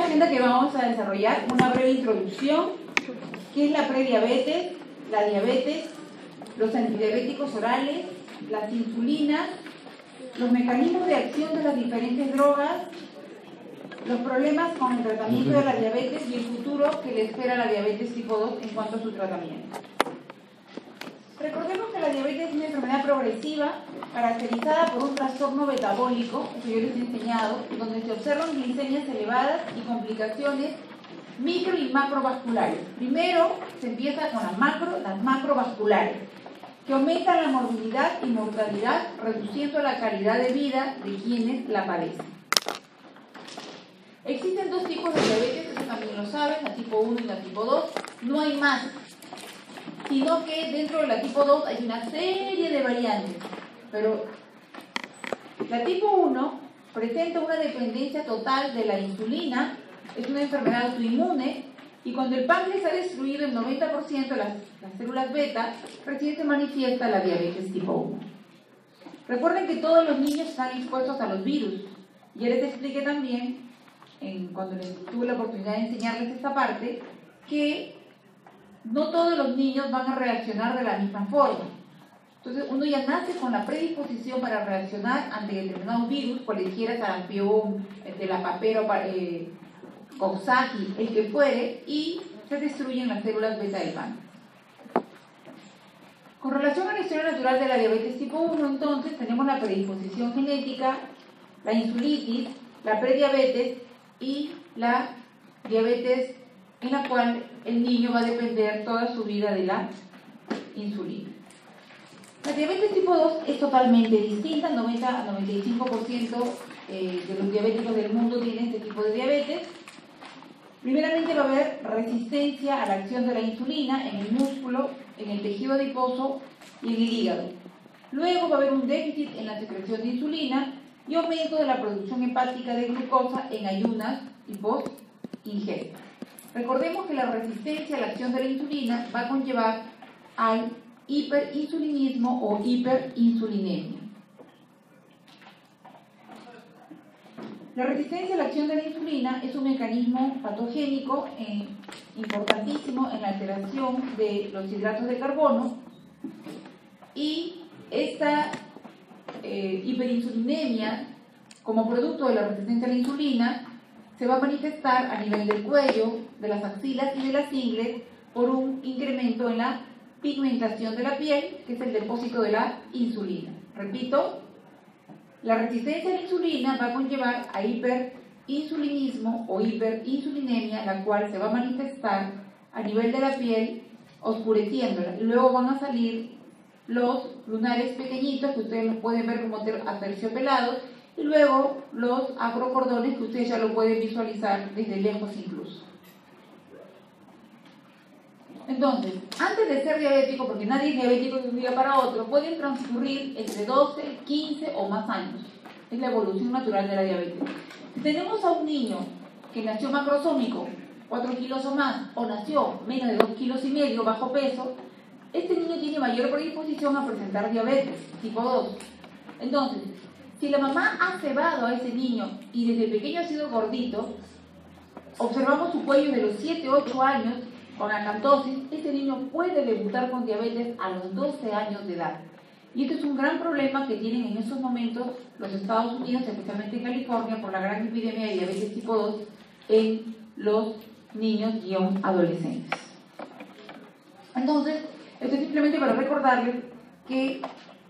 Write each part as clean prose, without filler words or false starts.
agenda que vamos a desarrollar una breve introducción, que es la prediabetes, la diabetes, los antidiabéticos orales, las insulinas, los mecanismos de acción de las diferentes drogas, los problemas con el tratamiento de la diabetes y el futuro que le espera a la diabetes tipo 2 en cuanto a su tratamiento. Recordemos que la diabetes es una enfermedad progresiva caracterizada por un trastorno metabólico, que yo les he enseñado, donde se observan glicemias elevadas y complicaciones micro y macrovasculares. Primero se empieza con las macrovasculares, que aumentan la morbilidad y mortalidad, reduciendo la calidad de vida de quienes la padecen. Existen dos tipos de diabetes, eso también lo saben, la tipo 1 y la tipo 2. No hay más, sino que dentro de la tipo 2 hay una serie de variantes. Pero la tipo 1 presenta una dependencia total de la insulina, es una enfermedad autoinmune, y cuando el páncreas ha destruido el 90% de las células beta, recién se manifiesta la diabetes tipo 1. Recuerden que todos los niños están expuestos a los virus. Ya les expliqué también, cuando les tuve la oportunidad de enseñarles esta parte, que no todos los niños van a reaccionar de la misma forma. Entonces uno ya nace con la predisposición para reaccionar ante determinados virus, cualquiera, sarampión, de la papera, Coxsackie, el que fuere, y se destruyen las células beta del páncreas. Con relación a la historia natural de la diabetes tipo 1, entonces tenemos la predisposición genética, la insulitis, la prediabetes y la diabetes en la cual el niño va a depender toda su vida de la insulina. La diabetes tipo 2 es totalmente distinta, 90 a 95% de los diabéticos del mundo tienen este tipo de diabetes. Primeramente va a haber resistencia a la acción de la insulina en el músculo, en el tejido adiposo y en el hígado. Luego va a haber un déficit en la secreción de insulina y aumento de la producción hepática de glucosa en ayunas y post-ingesta. Recordemos que la resistencia a la acción de la insulina va a conllevar al hiperinsulinismo o hiperinsulinemia. La resistencia a la acción de la insulina es un mecanismo patogénico importantísimo en la alteración de los hidratos de carbono, y esta hiperinsulinemia, como producto de la resistencia a la insulina, se va a manifestar a nivel del cuello, de las axilas y de las ingles por un incremento en la pigmentación de la piel, que es el depósito de la insulina. Repito, la resistencia a la insulina va a conllevar a hiperinsulinismo o hiperinsulinemia, la cual se va a manifestar a nivel de la piel oscureciéndola, y luego van a salir los lunares pequeñitos que ustedes los pueden ver como aterciopelados, y luego los acrocordones que ustedes ya lo pueden visualizar desde lejos incluso. Entonces, antes de ser diabético, porque nadie es diabético de un día para otro, pueden transcurrir entre 12, 15 o más años. Es la evolución natural de la diabetes. Si tenemos a un niño que nació macrosómico, 4 kilos o más, o nació menos de 2 kilos y medio, bajo peso, este niño tiene mayor predisposición a presentar diabetes tipo 2. Entonces, si la mamá ha cebado a ese niño y desde pequeño ha sido gordito, observamos su cuello de los 7, 8 años con acantosis, este niño puede debutar con diabetes a los 12 años de edad. Y este es un gran problema que tienen en estos momentos los Estados Unidos, especialmente en California, por la gran epidemia de diabetes tipo 2 en los niños-adolescentes. Entonces, esto es simplemente para recordarles que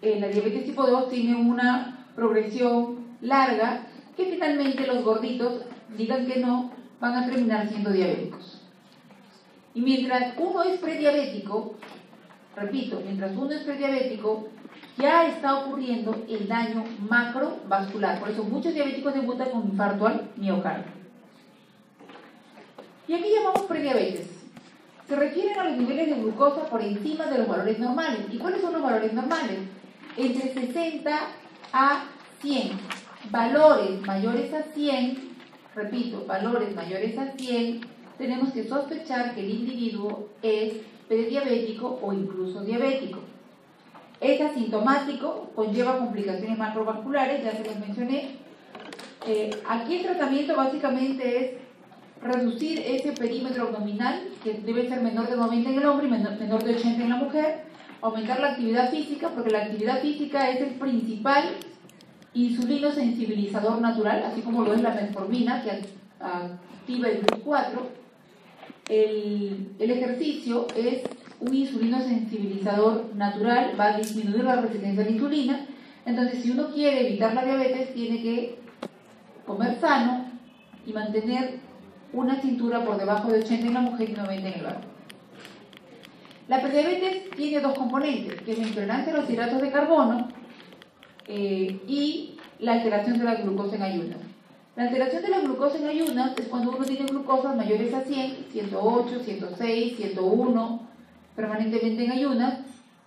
la diabetes tipo 2 tiene una progresión larga, que finalmente los gorditos, digan que no, van a terminar siendo diabéticos. Y mientras uno es prediabético, repito, mientras uno es prediabético, ya está ocurriendo el daño macrovascular. Por eso muchos diabéticos debutan con infarto al miocardio. Y aquí llamamos prediabetes. Se refieren a los niveles de glucosa por encima de los valores normales. ¿Y cuáles son los valores normales? Entre 60 a 100. Valores mayores a 100, repito, valores mayores a 100, tenemos que sospechar que el individuo es prediabético o incluso diabético. Es asintomático, conlleva complicaciones macrovasculares, ya se los mencioné. Aquí el tratamiento básicamente es reducir ese perímetro abdominal, que debe ser menor de 90 en el hombre y menor de 80 en la mujer, aumentar la actividad física, porque la actividad física es el principal insulino sensibilizador natural, así como lo es la metformina, que activa el GLUT4. El ejercicio es un insulino sensibilizador natural, va a disminuir la resistencia a la insulina. Entonces, si uno quiere evitar la diabetes, tiene que comer sano y mantener una cintura por debajo de 80 en la mujer y 90 en el varón. La prediabetes tiene dos componentes, que es la intolerancia a los hidratos de carbono y la alteración de la glucosa en ayunas. La alteración de la glucosa en ayunas es cuando uno tiene glucosas mayores a 100, 108, 106, 101, permanentemente en ayunas,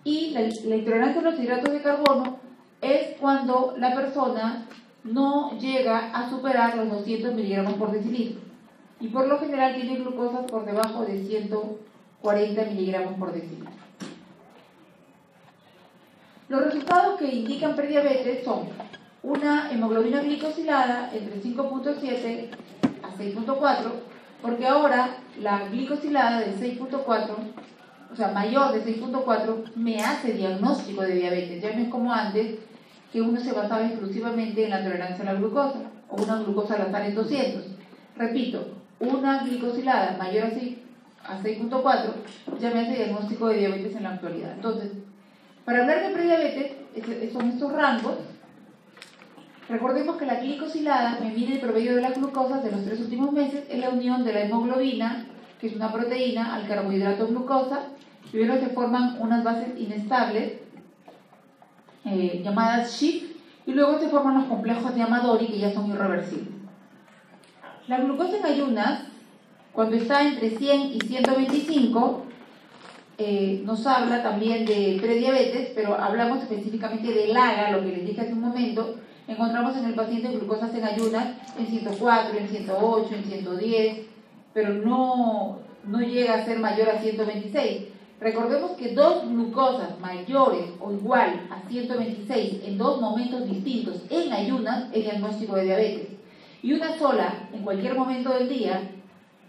y la intolerancia a los hidratos de carbono es cuando la persona no llega a superar los 200 miligramos por decilitro, y por lo general tiene glucosas por debajo de 140 miligramos por decilitro. Los resultados que indican prediabetes son una hemoglobina glicosilada entre 5.7 a 6.4, porque ahora la glicosilada de 6.4, o sea, mayor de 6.4, me hace diagnóstico de diabetes. Ya no es como antes, que uno se basaba exclusivamente en la tolerancia a la glucosa, o una glucosa al azar en 200. Repito, una glicosilada mayor a 6.4 ya me hace diagnóstico de diabetes en la actualidad. Entonces, para hablar de prediabetes, son estos rangos. Recordemos que la glicosilada me mide el promedio de las glucosas de los 3 últimos meses en la unión de la hemoglobina, que es una proteína, al carbohidrato glucosa. Primero se forman unas bases inestables, llamadas SHIF, y luego se forman los complejos de Amadori, que ya son irreversibles. La glucosa en ayunas, cuando está entre 100 y 125, nos habla también de prediabetes, pero hablamos específicamente del AGA, lo que les dije hace un momento. Encontramos en el paciente glucosas en ayunas en 104, en 108, en 110, pero no llega a ser mayor a 126. Recordemos que dos glucosas mayores o igual a 126 en dos momentos distintos en ayunas es diagnóstico de diabetes. Y una sola en cualquier momento del día,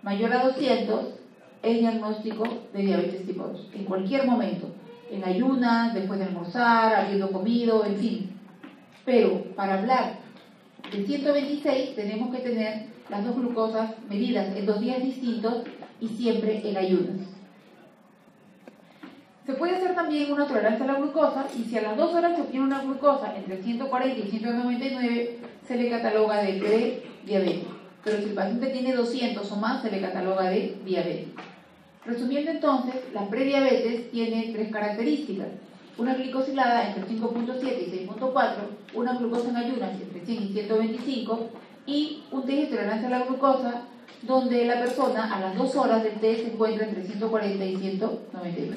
mayor a 200, es diagnóstico de diabetes tipo 2. En cualquier momento, en ayunas, después de almorzar, habiendo comido, en fin. Pero para hablar de 126 tenemos que tener las dos glucosas medidas en 2 días distintos y siempre en ayunas. Se puede hacer también una tolerancia a la glucosa, y si a las 2 horas se obtiene una glucosa entre 140 y 199, se le cataloga de prediabético. Pero si el paciente tiene 200 o más, se le cataloga de diabético. Resumiendo entonces, la prediabetes tiene 3 características: una glicosilada entre 5.7 y 6.4, una glucosa en ayunas entre 100 y 125, y un test de tolerancia a la glucosa, donde la persona a las 2 horas del test se encuentra entre 140 y 199.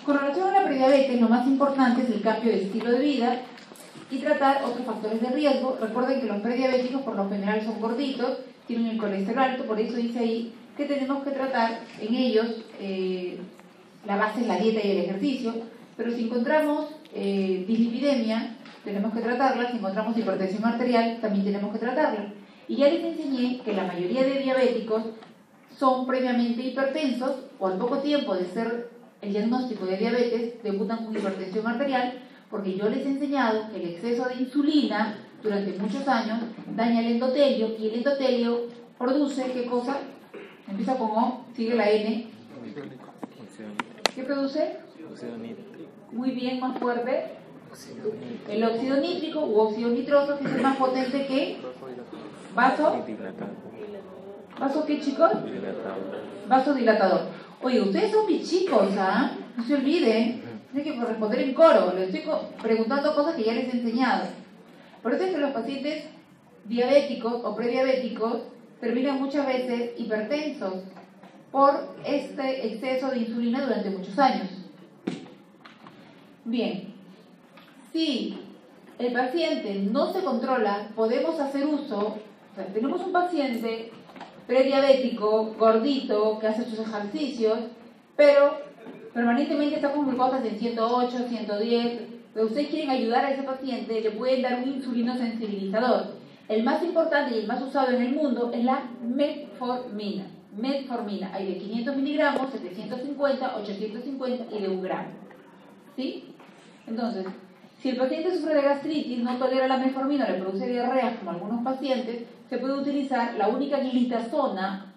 Con relación a la prediabetes, lo más importante es el cambio de estilo de vida y tratar otros factores de riesgo. Recuerden que los prediabéticos por lo general son gorditos, tienen el colesterol alto, por eso dice ahí que tenemos que tratar en ellos, la base es la dieta y el ejercicio, pero si encontramos dislipidemia, tenemos que tratarla. Si encontramos hipertensión arterial, también tenemos que tratarla. Y ya les enseñé que la mayoría de diabéticos son previamente hipertensos, o al poco tiempo de ser el diagnóstico de diabetes debutan con hipertensión arterial, porque yo les he enseñado que el exceso de insulina durante muchos años daña el endotelio, y el endotelio produce, ¿qué cosa? Empieza con O, sigue la N. ¿Qué produce? Muy bien, más fuerte. El óxido nítrico u óxido nitroso, que es el más potente que vaso. ¿Vaso qué, chicos? Vasodilatador. Oye, ustedes son mis chicos, ¿ah? No se olviden. Tienen que responder en coro. Les estoy preguntando cosas que ya les he enseñado. Por eso es que los pacientes diabéticos o prediabéticos terminan muchas veces hipertensos por este exceso de insulina durante muchos años. Bien, si el paciente no se controla, podemos hacer uso, o sea, tenemos un paciente prediabético, gordito, que hace sus ejercicios, pero permanentemente está con glucosas en 108, 110, pero ustedes quieren ayudar a ese paciente, le pueden dar un insulino sensibilizador. El más importante y el más usado en el mundo es la metformina. Metformina, hay de 500 miligramos, 750, 850 y de 1 gramo. ¿Sí? Entonces, si el paciente sufre de gastritis, no tolera la metformina, le produce diarrea, como algunos pacientes, se puede utilizar la única glitazona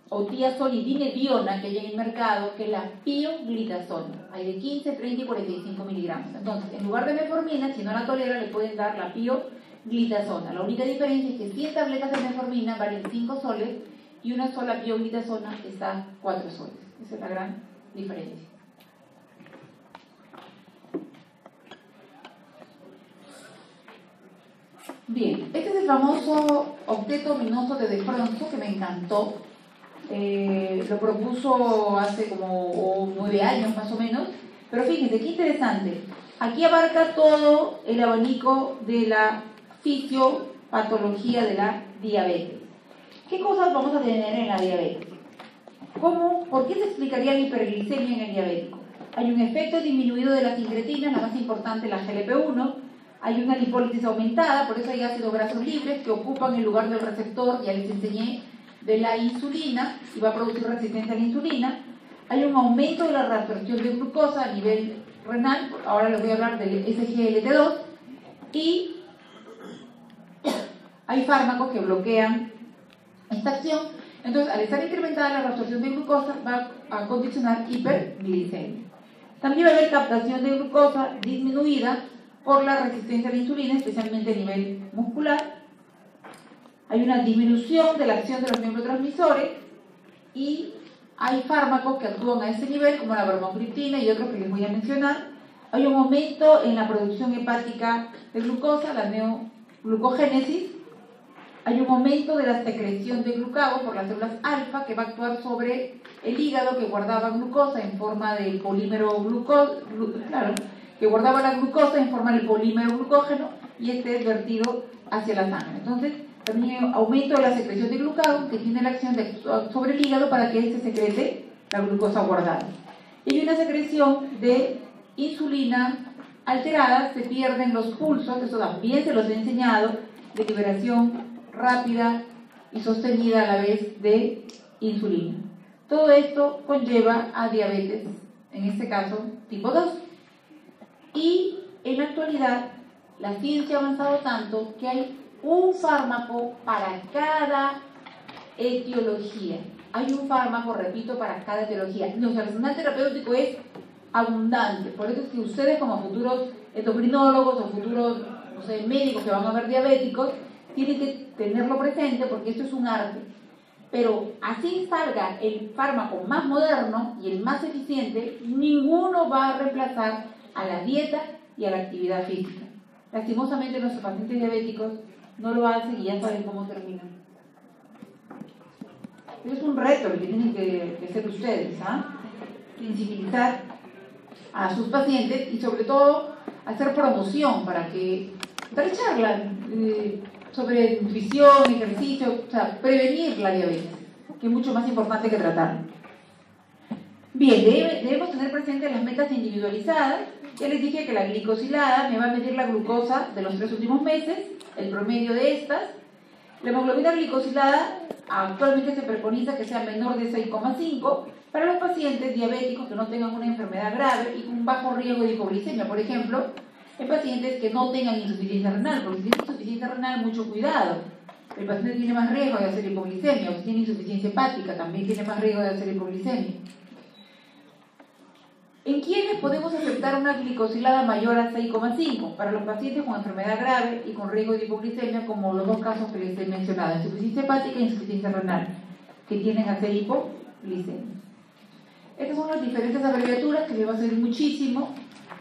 o tiazolidinediona que hay en el mercado, que es la pioglitazona. Hay de 15, 30 y 45 miligramos. Entonces, en lugar de metformina, si no la tolera, le pueden dar la pioglitazona. La única diferencia es que 100 tabletas de metformina valen 5 soles y una sola pioglitazona está a 4 soles. Esa es la gran diferencia. Bien, este es el famoso octeto ominoso de Defronzo, que me encantó. Lo propuso hace como 9 años más o menos, pero fíjense, qué interesante. Aquí abarca todo el abanico de la fisiopatología de la diabetes. ¿Qué cosas vamos a tener en la diabetes? ¿Por qué se explicaría la hiperglicemia en el diabético? Hay un efecto disminuido de las incretinas, la más importante la GLP-1, hay una lipólisis aumentada, por eso hay ácidos grasos libres que ocupan el lugar del receptor, ya les enseñé, de la insulina, y va a producir resistencia a la insulina. Hay un aumento de la reabsorción de glucosa a nivel renal, ahora les voy a hablar del SGLT2, y hay fármacos que bloquean esta acción. Entonces, al estar incrementada la reabsorción de glucosa, va a condicionar hiperglicemia. También va a haber captación de glucosa disminuida por la resistencia a la insulina, especialmente a nivel muscular. Hay una disminución de la acción de los neurotransmisores y hay fármacos que actúan a ese nivel, como la bromocriptina y otros que les voy a mencionar. Hay un aumento en la producción hepática de glucosa, la neoglucogénesis. Hay un aumento de la secreción de glucagón por las células alfa, que va a actuar sobre el hígado, que guardaba glucosa en forma de polímero que guardaba la glucosa en forma de polímero glucógeno, y este es vertido hacia la sangre. Entonces, también hay aumento de la secreción de glucagón, que tiene la acción de actuar sobre el hígado para que éste secrete la glucosa guardada. Y hay una secreción de insulina alterada, se pierden los pulsos, eso también se los he enseñado, de liberación rápida y sostenida a la vez de insulina. Todo esto conlleva a diabetes, en este caso tipo 2. Y en la actualidad la ciencia ha avanzado tanto que hay un fármaco para cada etiología. Hay un fármaco, repito, para cada etiología. Nuestro arsenal terapéutico es abundante. Por eso es que ustedes, como futuros endocrinólogos o futuros, médicos que van a ver diabéticos, tienen que tenerlo presente, porque esto es un arte. Pero así salga el fármaco más moderno y el más eficiente, ninguno va a reemplazar a la dieta y a la actividad física. Lastimosamente nuestros pacientes diabéticos no lo hacen y ya saben cómo terminan. Es un reto el que tienen que hacer ustedes, sensibilizar a sus pacientes y sobre todo hacer promoción para charlas sobre nutrición, ejercicio, prevenir la diabetes, que es mucho más importante que tratarla. Bien, debemos tener presentes las metas individualizadas. Ya les dije que la glicosilada me va a medir la glucosa de los 3 últimos meses, el promedio de estas. La hemoglobina glicosilada actualmente se preconiza que sea menor de 6,5 para los pacientes diabéticos que no tengan una enfermedad grave y con un bajo riesgo de hipoglicemia. Por ejemplo, en pacientes que no tengan insuficiencia renal, porque si tienen insuficiencia renal, mucho cuidado. El paciente tiene más riesgo de hacer hipoglicemia, o si tiene insuficiencia hepática, también tiene más riesgo de hacer hipoglicemia. ¿En quiénes podemos aceptar una glicosilada mayor a 6,5? Para los pacientes con enfermedad grave y con riesgo de hipoglicemia, como los dos casos que les he mencionado, insuficiencia hepática e insuficiencia renal, que tienden a hacer hipoglicemia. Estas son las diferentes abreviaturas que les va a servir muchísimo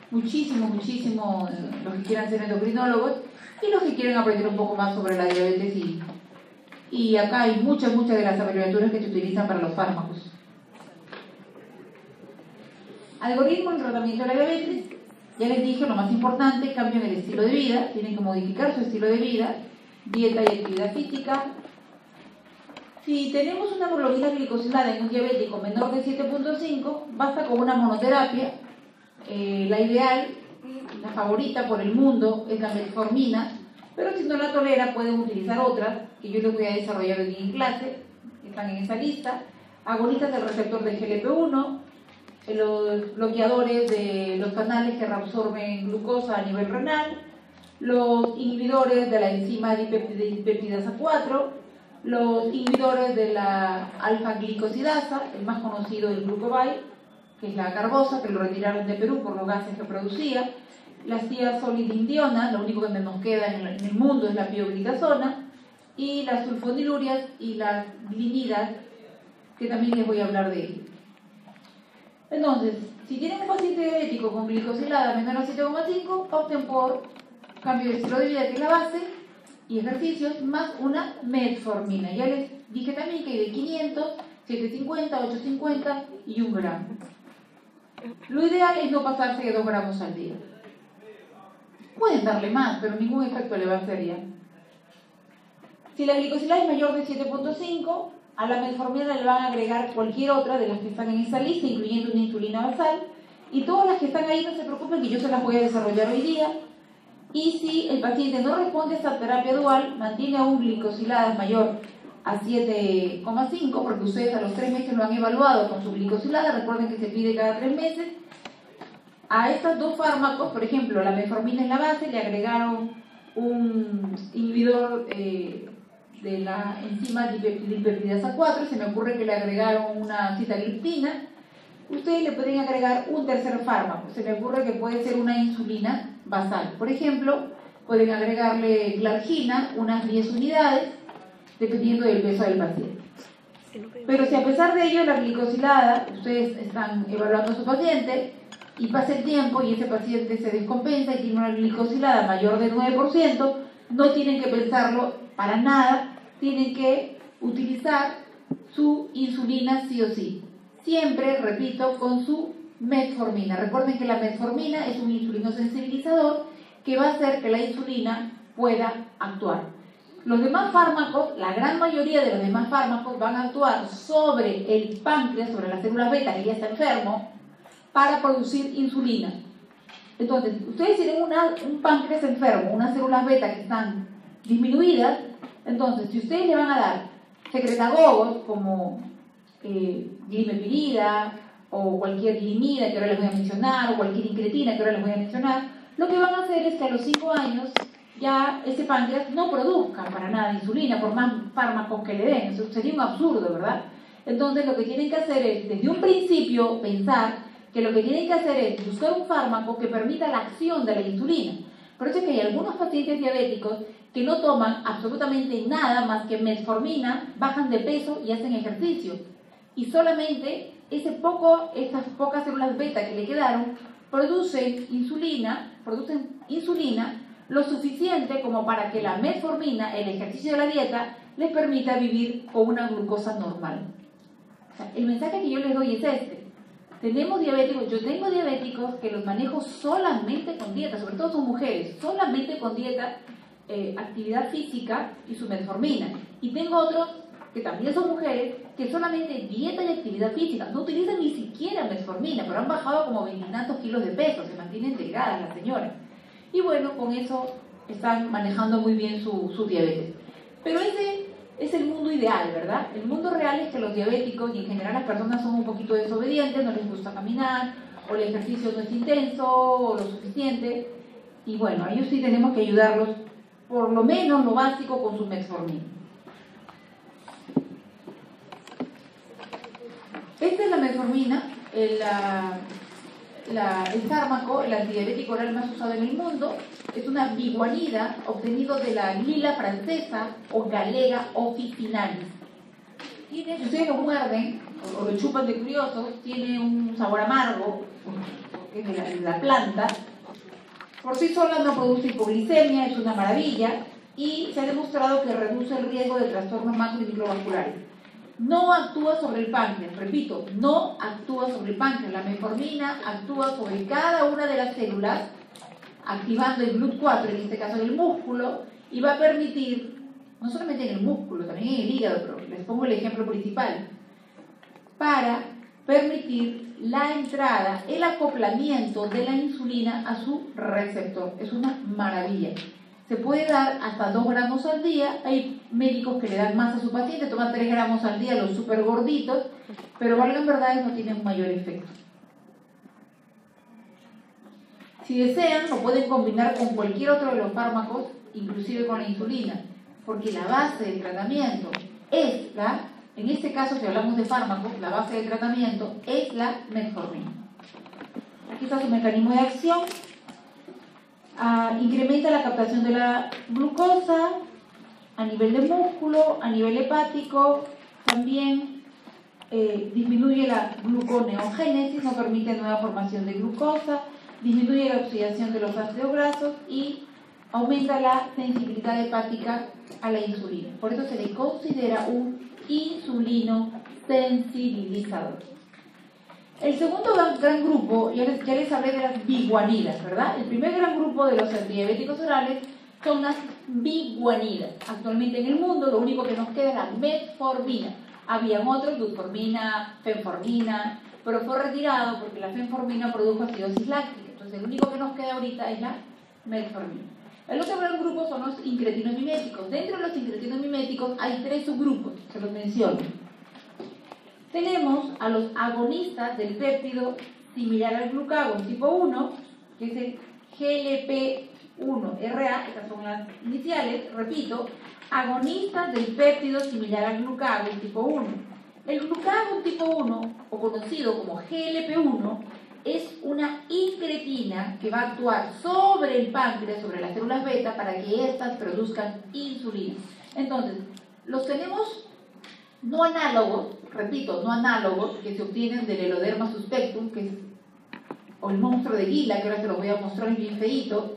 los que quieran ser endocrinólogos y los que quieren aprender un poco más sobre la diabetes, y acá hay muchas de las abreviaturas que se utilizan para los fármacos. Algoritmo en tratamiento de la diabetes. Ya les dije lo más importante: cambio en el estilo de vida, tienen que modificar su estilo de vida, dieta y actividad física. Si tenemos una hemoglobina glicosilada en un diabético menor de 7,5, basta con una monoterapia. La ideal, la favorita por el mundo, es la metformina, Pero si no la tolera, pueden utilizar otras, que yo les voy a desarrollar hoy en clase, que están en esa lista. Agonistas del receptor de GLP-1, los bloqueadores de los canales que reabsorben glucosa a nivel renal, los inhibidores de la enzima dipeptidasa 4, los inhibidores de la alfa-glicosidasa, el más conocido el glucobay, que es la carbosa, que lo retiraron de Perú por los gases que producía, las tiazolidindiona, lo único que nos queda en el mundo es la pioglitazona, y las sulfonilurias y las glinidas, que también les voy a hablar de ello. Entonces, si tienen un paciente diabético con glicosilada menor a 7,5, opten por cambio de estilo de vida, que es la base, y ejercicios, más una metformina. Ya les dije también que hay de 500, 750, 850 y 1 gramo. Lo ideal es no pasarse de 2 gramos al día. Pueden darle más, pero ningún efecto le va a hacer ya. Si la glicosilada es mayor de 7,5, a la metformina le van a agregar cualquier otra de las que están en esa lista, incluyendo una insulina basal. Y todas las que están ahí, no se preocupen, que yo se las voy a desarrollar hoy día. Y si el paciente no responde a esta terapia dual, mantiene aún glicosiladas mayor a 7,5, porque ustedes a los 3 meses lo han evaluado con su glicosilada, recuerden que se pide cada 3 meses. A estos dos fármacos, por ejemplo, la metformina es la base, le agregaron un inhibidor de la enzima dipeptidasa 4, se me ocurre que le agregaron una sitagliptina. Ustedes le pueden agregar un tercer fármaco, se me ocurre que puede ser una insulina basal. Por ejemplo, pueden agregarle glargina, unas 10 unidades, dependiendo del peso del paciente. Pero si a pesar de ello la glicosilada, ustedes están evaluando a su paciente y pasa el tiempo y ese paciente se descompensa y tiene una glicosilada mayor del 9%, no tienen que pensarlo para nada, tienen que utilizar su insulina sí o sí. Siempre, repito, con su metformina. Recuerden que la metformina es un insulinosensibilizador que va a hacer que la insulina pueda actuar. Los demás fármacos, la gran mayoría de los demás fármacos van a actuar sobre el páncreas, sobre las células beta que ya está enfermo, para producir insulina. Entonces, ustedes tienen un páncreas enfermo, unas células beta que están disminuidas, entonces si ustedes le van a dar secretagogos como glimepirida o cualquier glimida que ahora les voy a mencionar, o cualquier incretina que ahora les voy a mencionar, lo que van a hacer es que a los 5 años ya ese páncreas no produzca para nada insulina, por más fármacos que le den. Eso sería un absurdo, ¿verdad? Entonces lo que tienen que hacer es, desde un principio, pensar que lo que tienen que hacer es buscar un fármaco que permita la acción de la insulina. Por eso es que hay algunos pacientes diabéticos que no toman absolutamente nada más que metformina, bajan de peso y hacen ejercicio. Y solamente esas pocas células beta que le quedaron producen insulina lo suficiente como para que la metformina, el ejercicio de la dieta, les permita vivir con una glucosa normal. O sea, el mensaje que yo les doy es este. Tenemos diabéticos, yo tengo diabéticos que los manejo solamente con dieta, sobre todo son mujeres, solamente con dieta, actividad física y su metformina. Y tengo otros que también son mujeres que solamente dieta y actividad física, no utilizan ni siquiera metformina, pero han bajado como 20 y tantos kilos de peso, se mantienen delgadas las señoras. Y bueno, con eso están manejando muy bien su diabetes. Pero ese es el mundo ideal, ¿verdad? El mundo real es que los diabéticos y en general las personas son un poquito desobedientes, no les gusta caminar, o el ejercicio no es intenso, o lo suficiente. Y bueno, a ellos sí tenemos que ayudarlos, por lo menos lo básico, con su metformina. Esta es la metformina, el fármaco, el antidiabético oral más usado en el mundo. Es una biguanida obtenido de la lila francesa o galega officinalis. Si ustedes lo muerden o lo chupan de curiosos, tiene un sabor amargo, porque es de la planta. Por sí sola no produce hipoglicemia, es una maravilla, y se ha demostrado que reduce el riesgo de trastornos macro y microvasculares. No actúa sobre el páncreas, repito, no actúa sobre el páncreas. La metformina actúa sobre cada una de las células, activando el GLUT4, en este caso en el músculo, y va a permitir, no solamente en el músculo, también en el hígado, pero les pongo el ejemplo principal, para permitir la entrada, el acoplamiento de la insulina a su receptor. Es una maravilla. Se puede dar hasta 2 gramos al día. Hay médicos que le dan más a su paciente, toman 3 gramos al día, los súper gorditos, pero valgan verdades, no tienen un mayor efecto. Si desean, lo pueden combinar con cualquier otro de los fármacos, inclusive con la insulina, porque la base del tratamiento es en este caso, si hablamos de fármacos, la base del tratamiento es la metformina. Aquí está su mecanismo de acción. Incrementa la captación de la glucosa a nivel de músculo, a nivel hepático, también disminuye la gluconeogénesis, no permite nueva formación de glucosa, disminuye la oxidación de los ácidos grasos y aumenta la sensibilidad hepática a la insulina. Por eso se le considera un insulino sensibilizador. El segundo gran grupo, ya les hablé de las biguanidas, ¿verdad? El primer gran grupo de los antidiabéticos orales son las biguanidas. Actualmente en el mundo lo único que nos queda es la metformina. Habían otros, metformina, fenformina, pero fue retirado porque la fenformina produjo acidosis láctica. Entonces el único que nos queda ahorita es la metformina. El otro gran grupo son los incretinos miméticos. Dentro de los incretinos miméticos hay 3 subgrupos, se los menciono. Tenemos a los agonistas del péptido similar al glucagón tipo 1, que es el GLP-1RA, estas son las iniciales, repito, agonistas del péptido similar al glucagón tipo 1. El glucagón tipo 1, o conocido como GLP-1, es una incretina que va a actuar sobre el páncreas, sobre las células beta, para que éstas produzcan insulina. Entonces, los tenemos no análogos, repito, no análogos, que se obtienen del Eloderma suspectum, que es o el monstruo de Gila, que ahora se los voy a mostrar, es bien feíto,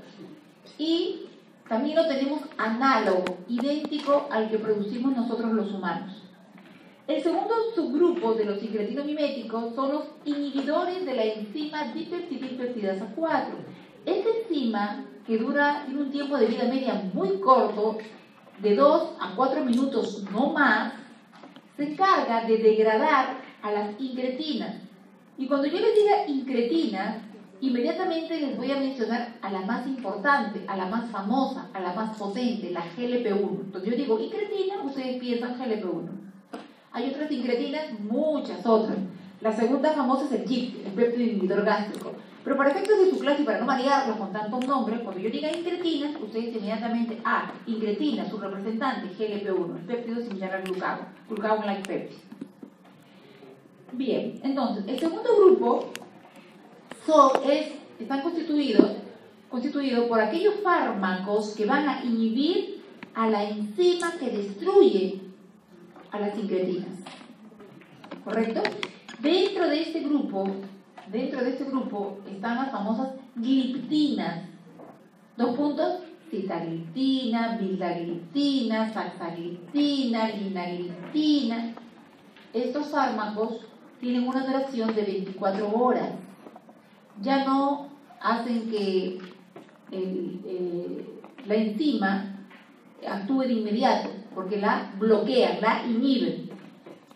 y también lo tenemos análogo, idéntico al que producimos nosotros los humanos. El segundo subgrupo de los incretinos miméticos son los inhibidores de la enzima dipeptidilpeptidasa 4. Esta enzima, que tiene un tiempo de vida media muy corto, de 2 a 4 minutos no más, se encarga de degradar a las incretinas. Y cuando yo les diga incretinas, inmediatamente les voy a mencionar a la más importante, a la más famosa, a la más potente, la GLP-1. Entonces yo digo incretina, ustedes piensan GLP-1. Hay otras incretinas, muchas otras. La segunda famosa es el GIP, el péptido inhibidor gástrico. Pero para efectos de su clase y para no marearlos con tantos nombres, cuando yo diga incretinas, ustedes inmediatamente, incretina, su representante, GLP-1, el péptido similar al glucagón, glucagón-like peptide. Bien, entonces, el segundo grupo están constituidos por aquellos fármacos que van a inhibir a la enzima que destruye a las incretinas. ¿Correcto? Dentro de este grupo están las famosas gliptinas. 2 puntos: sitagliptina, vildagliptina, saxagliptina, linagliptina. Estos fármacos tienen una duración de 24 horas. Ya no hacen que la enzima actúe de inmediato, porque la bloquean, la inhiben.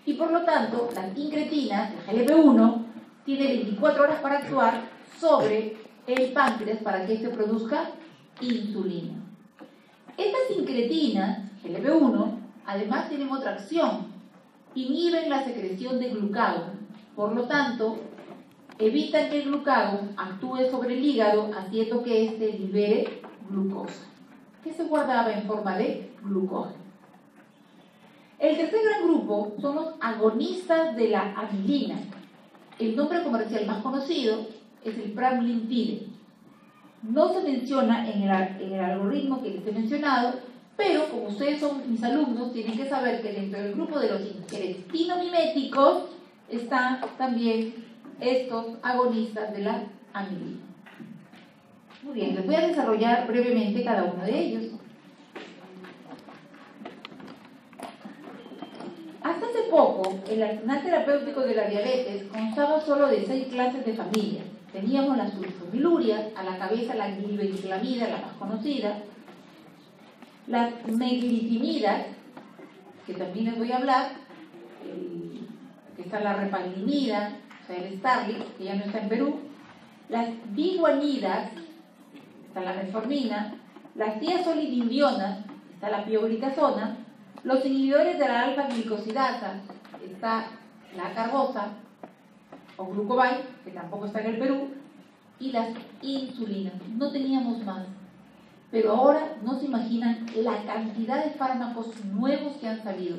Y por lo tanto, las incretinas, el GLP-1, tiene 24 horas para actuar sobre el páncreas para que éste produzca insulina. Estas incretinas, GLP-1, además tienen otra acción. Inhiben la secreción de glucagón. Por lo tanto, evitan que el glucagón actúe sobre el hígado, haciendo que éste libere glucosa, que se guardaba en forma de glucógeno. El tercer gran grupo son los agonistas de la amilina. El nombre comercial más conocido es el pramlintide. No se menciona en el algoritmo que les he mencionado, pero como ustedes son mis alumnos, tienen que saber que dentro del grupo de los incretinomiméticos están también estos agonistas de la amilina. Muy bien, les voy a desarrollar brevemente cada uno de ellos. Hasta hace poco, el arsenal terapéutico de la diabetes constaba solo de 6 clases de familias. Teníamos las sulfonilurias, a la cabeza la glibenclamida, la más conocida, las meglitimidas, que también les voy a hablar, que está la repaglinida, o sea, el Starlix, que ya no está en Perú, las biguanidas, está la metformina, las tiazolidindionas, está la pioglitazona, los inhibidores de la alfa-glicosidasa, está la carbosa o glucobay, que tampoco está en el Perú, y las insulinas. No teníamos más. Pero ahora no se imaginan la cantidad de fármacos nuevos que han salido.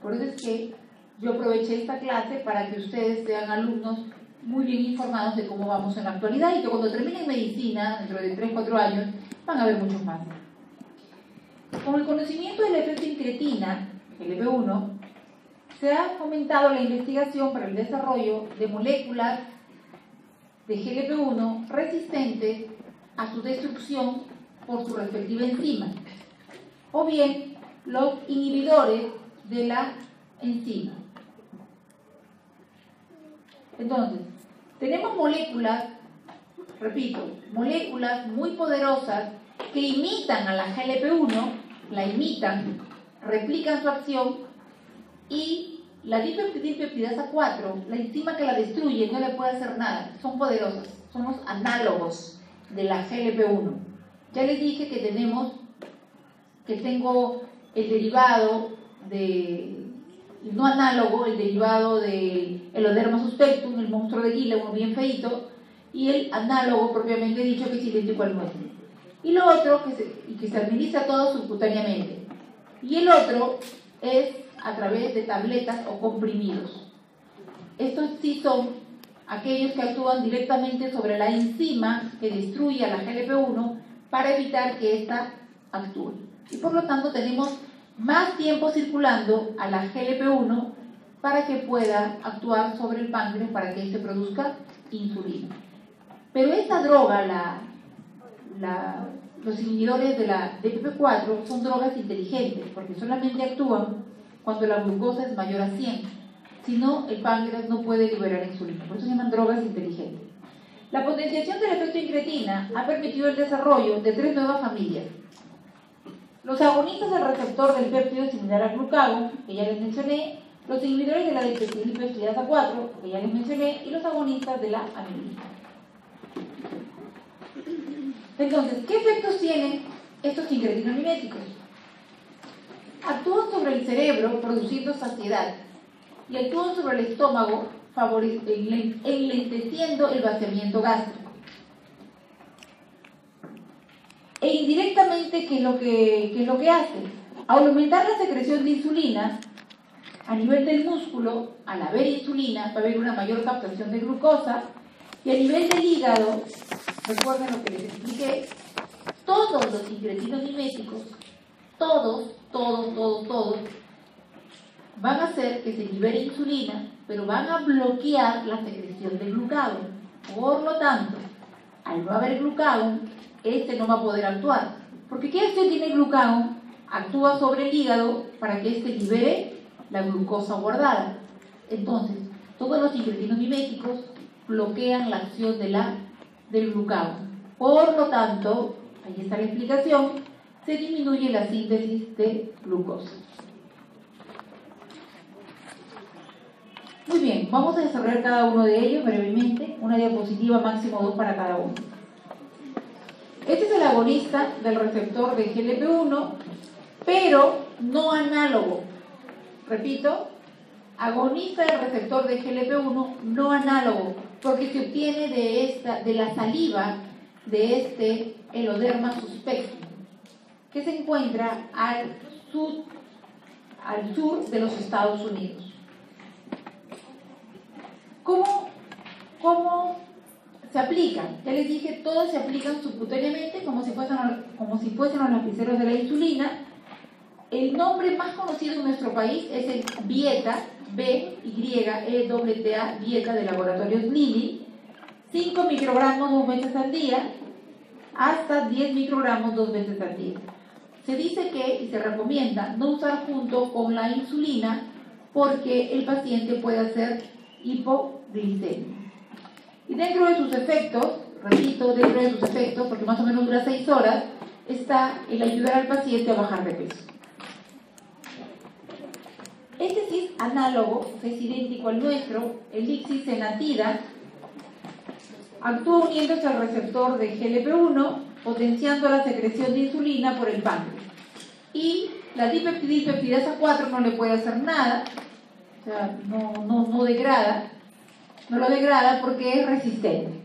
Por eso es que yo aproveché esta clase para que ustedes sean alumnos muy bien informados de cómo vamos en la actualidad y que cuando terminen medicina, dentro de 3-4 años, van a ver muchos más. Con el conocimiento del efecto incretina, GLP-1, se ha fomentado la investigación para el desarrollo de moléculas de GLP-1 resistentes a su destrucción por su respectiva enzima, o bien los inhibidores de la enzima. Entonces, tenemos moléculas, repito, moléculas muy poderosas que imitan a la GLP-1, la imitan, replican su acción, y la dipeptidasa 4, la enzima que la destruye, no le puede hacer nada. Son poderosas, son los análogos de la GLP-1. Ya les dije que tengo el derivado no análogo, el derivado del Eloderma suspectum, el monstruo de Gila, uno bien feito, y el análogo propiamente dicho, que es idéntico al nuestro. Y lo otro, que se administra todo subcutáneamente. Y el otro es a través de tabletas o comprimidos. Estos sí son aquellos que actúan directamente sobre la enzima que destruye a la GLP-1 para evitar que ésta actúe. Y por lo tanto tenemos más tiempo circulando a la GLP-1 para que pueda actuar sobre el páncreas para que se produzca insulina. Pero esta droga, los inhibidores de la DPP4 son drogas inteligentes porque solamente actúan cuando la glucosa es mayor a 100. Si no, el páncreas no puede liberar insulina. Por eso se llaman drogas inteligentes. La potenciación del efecto incretina ha permitido el desarrollo de 3 nuevas familias. Los agonistas del receptor del péptido similar al glucagón, que ya les mencioné, los inhibidores de la dipeptidasa 4, que ya les mencioné, y los agonistas de la amilina. Entonces, ¿qué efectos tienen estos incretinos miméticos? Actúan sobre el cerebro produciendo saciedad y actúan sobre el estómago enlenteciendo el vaciamiento gástrico. E indirectamente, ¿qué es lo que hace? Al aumentar la secreción de insulina a nivel del músculo, al haber insulina, va a haber una mayor captación de glucosa, y a nivel del hígado, recuerden lo que les expliqué, todos los incretinos miméticos, todos, van a hacer que se libere insulina, pero van a bloquear la secreción de glucagón. Por lo tanto, al no haber glucagón, este no va a poder actuar. Porque ¿qué acción tiene el glucagón? Actúa sobre el hígado para que éste libere la glucosa guardada. Entonces, todos los incretinos miméticos bloquean la acción del glucagón. Por lo tanto, ahí está la explicación, se disminuye la síntesis de glucosa. Muy bien, vamos a desarrollar cada uno de ellos brevemente, una diapositiva, máximo 2 para cada uno. Este es el agonista del receptor de GLP-1, pero no análogo. Repito, agonista del receptor de GLP-1 no análogo, porque se obtiene de la saliva de este Eloderma suspectum, que se encuentra al sur de los Estados Unidos. ¿Cómo se aplican? Ya les dije, todos se aplican subcutáneamente como si fuesen los lapiceros de la insulina. El nombre más conocido en nuestro país es el Byetta, B-Y-E-T-A, Byetta, de Laboratorios Lilly. 5 microgramos 2 veces al día, hasta 10 microgramos 2 veces al día. Se dice que, y se recomienda, no usar junto con la insulina porque el paciente puede hacer hipoglicemia. Y dentro de sus efectos, repito, dentro de sus efectos, porque más o menos dura 6 horas, está el ayudar al paciente a bajar de peso. Este sí es análogo, es idéntico al nuestro, el lixisenatida, actúa uniéndose al receptor de GLP-1 potenciando la secreción de insulina por el páncreas. Y la dipeptidasa 4 no le puede hacer nada, o sea, no degrada, no lo degrada porque es resistente.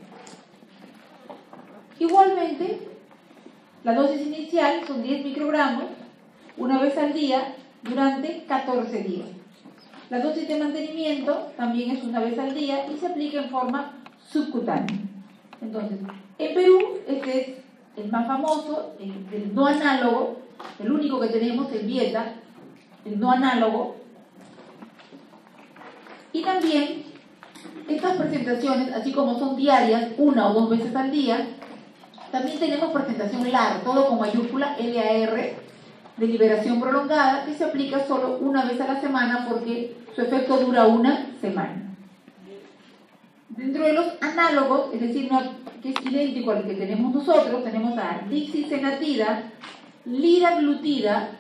Igualmente, la dosis inicial son 10 microgramos una vez al día durante 14 días. La dosis de mantenimiento también es una vez al día y se aplica en forma subcutánea. Entonces, en Perú, este es el más famoso, el no análogo, el único que tenemos, el Vieta, el no análogo. Y también, estas presentaciones, así como son diarias, 1 o 2 veces al día, también tenemos presentación LAR, todo con mayúscula, LAR, de liberación prolongada, que se aplica solo una vez a la semana porque su efecto dura una semana. Dentro de los análogos, es decir, que es idéntico al que tenemos nosotros, tenemos a dixitrenatida, liraglutida,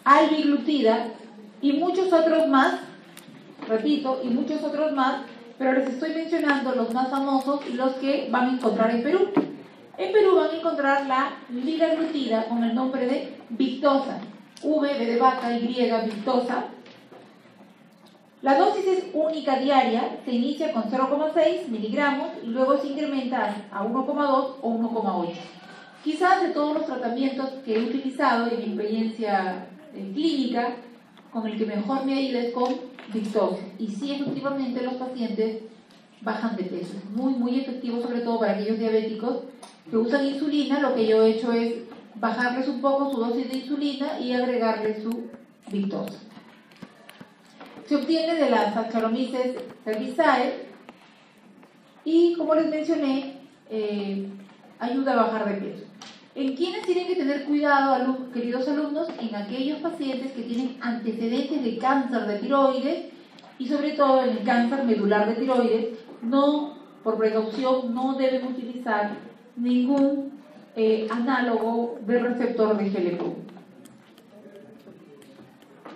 albiglutida y muchos otros más, repito, y muchos otros más, pero les estoy mencionando los más famosos y los que van a encontrar en Perú. En Perú van a encontrar la liraglutida con el nombre de Victoza, V, B de vaca, Y, Victoza. La dosis es única diaria, se inicia con 0,6 miligramos y luego se incrementa a 1,2 o 1,8. Quizás de todos los tratamientos que he utilizado en mi experiencia clínica, con el que mejor me ha ido es con Victoza. Y sí, efectivamente, los pacientes bajan de peso. Es muy, muy efectivo, sobre todo para aquellos diabéticos que usan insulina. Lo que yo he hecho es bajarles un poco su dosis de insulina y agregarles su Victoza. Se obtiene de las Saccharomyces cerevisiae y, como les mencioné, ayuda a bajar de peso. ¿En quiénes tienen que tener cuidado, queridos alumnos? En aquellos pacientes que tienen antecedentes de cáncer de tiroides y sobre todo en el cáncer medular de tiroides. No, por precaución, no deben utilizar ningún análogo del receptor de GLP-1.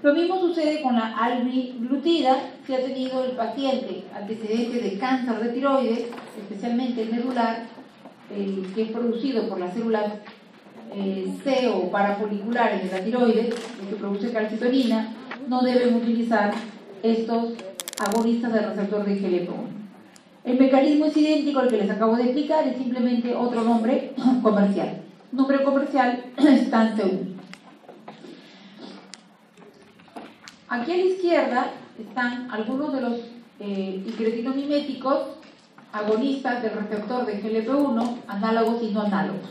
Lo mismo sucede con la albiglutida. Si ha tenido el paciente antecedentes de cáncer de tiroides, especialmente el medular, que es producido por las células C o parafoliculares de la tiroides, que produce calcitonina, no deben utilizar estos agonistas del receptor de GLP-1. El mecanismo es idéntico al que les acabo de explicar, es simplemente otro nombre comercial. Nombre comercial, Stance-1. Aquí a la izquierda están algunos de los incretinomiméticos agonistas del receptor de GLP-1, análogos y no análogos.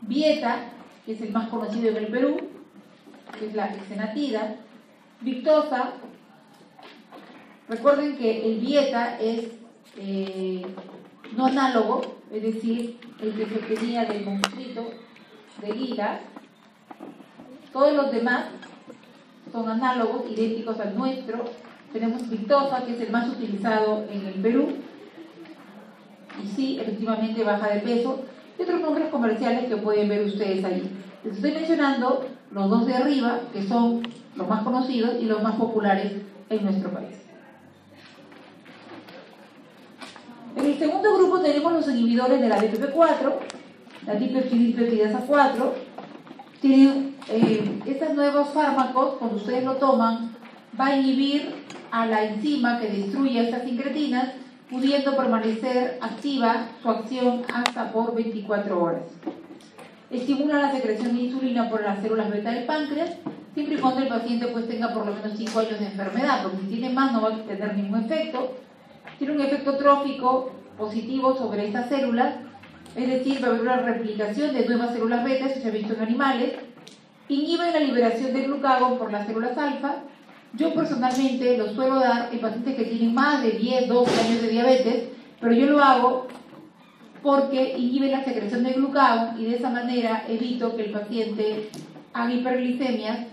Vieta, que es el más conocido en el Perú, que es la exenatida. Victoza, recuerden que el Vieta es no análogo, es decir, el que se tenía del monstruito de Lila. Todos los demás son análogos, idénticos al nuestro. Tenemos Victoza, que es el más utilizado en el Perú, y sí, efectivamente baja de peso, y otros nombres comerciales que pueden ver ustedes ahí. Les estoy mencionando los dos de arriba, que son los más conocidos y los más populares en nuestro país. En el segundo grupo tenemos los inhibidores de la DPP4, la dipeptidasa 4. Tienen estos nuevos fármacos, cuando ustedes lo toman, va a inhibir a la enzima que destruye estas incretinas, pudiendo permanecer activa su acción hasta por 24 horas. Estimula la secreción de insulina por las células beta del páncreas, siempre y cuando el paciente pues tenga por lo menos 5 años de enfermedad, porque si tiene más no va a tener ningún efecto. Tiene un efecto trófico positivo sobre estas células, es decir, va a haber una replicación de nuevas células beta, eso se ha visto en animales. Inhibe la liberación de glucagón por las células alfa. Yo personalmente lo suelo dar en pacientes que tienen más de 10, 12 años de diabetes, pero yo lo hago porque inhibe la secreción de glucagón y de esa manera evito que el paciente haga hiperglicemias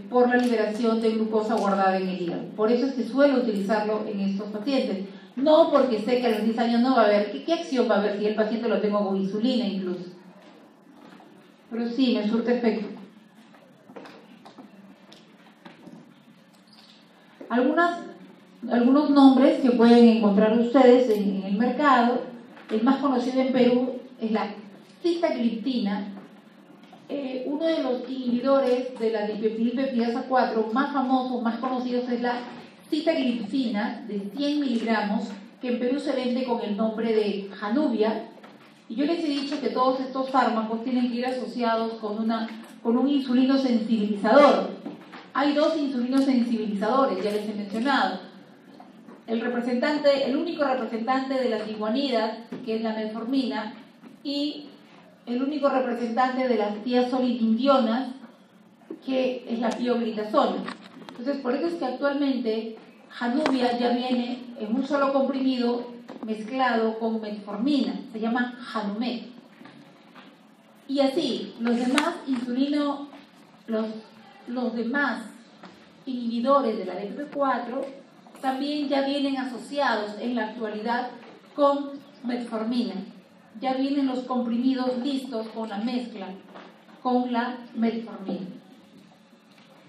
por la liberación de glucosa guardada en el hígado. Por eso es que suelo utilizarlo en estos pacientes. No porque sé que a los 10 años no va a haber. ¿Qué acción va a haber si el paciente lo tengo con insulina incluso? Pero sí, me surte efecto. algunos nombres que pueden encontrar ustedes en el mercado. El más conocido en Perú es la sitagliptina. Uno de los inhibidores de la dimetilpeptidasa 4 más famosos, más conocidos, es la sitagliptina de 100 miligramos, que en Perú se vende con el nombre de Januvia. Y yo les he dicho que todos estos fármacos tienen que ir asociados con un insulino sensibilizador. Hay dos insulinos sensibilizadores, ya les he mencionado. El único representante de las iguanidas, que es la metformina, y el único representante de las tiazolidindionas, que es la pioglitazona. Entonces, por eso es que actualmente Januvia ya viene en un solo comprimido mezclado con metformina, se llama Janumet. Y así, los demás inhibidores de la DPP4 también ya vienen asociados en la actualidad con metformina. Ya vienen los comprimidos listos con la mezcla con la metformina.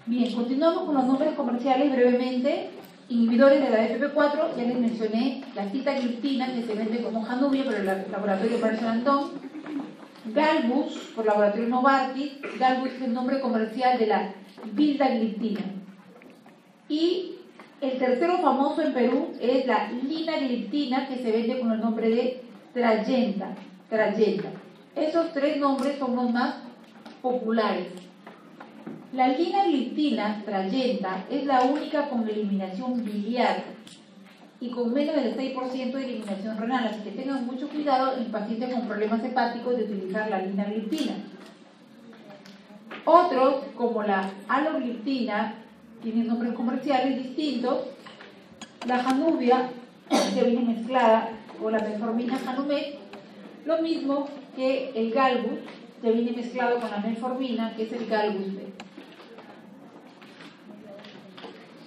Bien, continuamos con los nombres comerciales brevemente. Inhibidores de la DPP4, ya les mencioné la sitagliptina, que se vende como Januvia por el laboratorio Merck&Co. Galbus, por laboratorio Novartis. Galbus es el nombre comercial de la vildagliptina. Y el tercero famoso en Perú es la linagliptina, que se vende con el nombre de Trayenta. Esos tres nombres son los más populares. La linagliptina Trayenta es la única con eliminación biliar y con menos del 6% de eliminación renal, así que tengan mucho cuidado en pacientes con problemas hepáticos de utilizar la linagliptina. Otros, como la alogliptina, tienen nombres comerciales distintos. La Januvia, que viene mezclada con la metformina Janumet, lo mismo que el Galbus, que viene mezclado con la metformina, que es el Galbus B.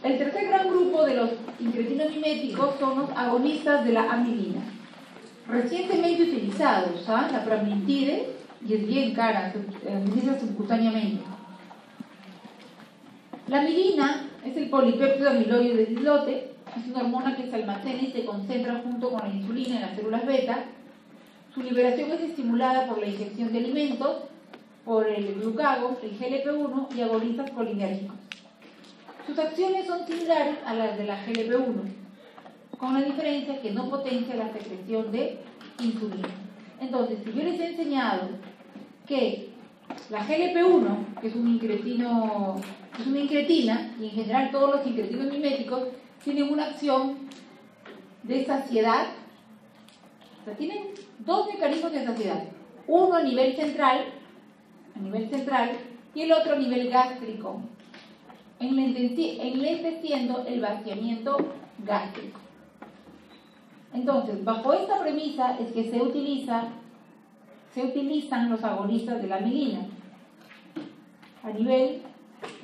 El tercer gran grupo de los incretinomiméticos son los agonistas de la amilina. Recientemente utilizados, la pramlintide, y es bien cara, se administra subcutáneamente. La amilina es el polipéptido amiloide del islote, es una hormona que se almacena y se concentra junto con la insulina en las células beta. Su liberación es estimulada por la ingestión de alimentos, por el glucagon, el GLP-1 y agonistas colinérgicos. Sus acciones son similares a las de la GLP-1, con la diferencia que no potencia la secreción de insulina. Entonces, si yo les he enseñado que la GLP-1, que es una incretina, y en general todos los incretinos miméticos tienen una acción de saciedad, o sea, tienen dos mecanismos de saciedad, uno a nivel central, y el otro a nivel gástrico, enlenteciendo el vaciamiento gástrico. Entonces, bajo esta premisa es que se utilizan los agonistas de la amilina. A nivel,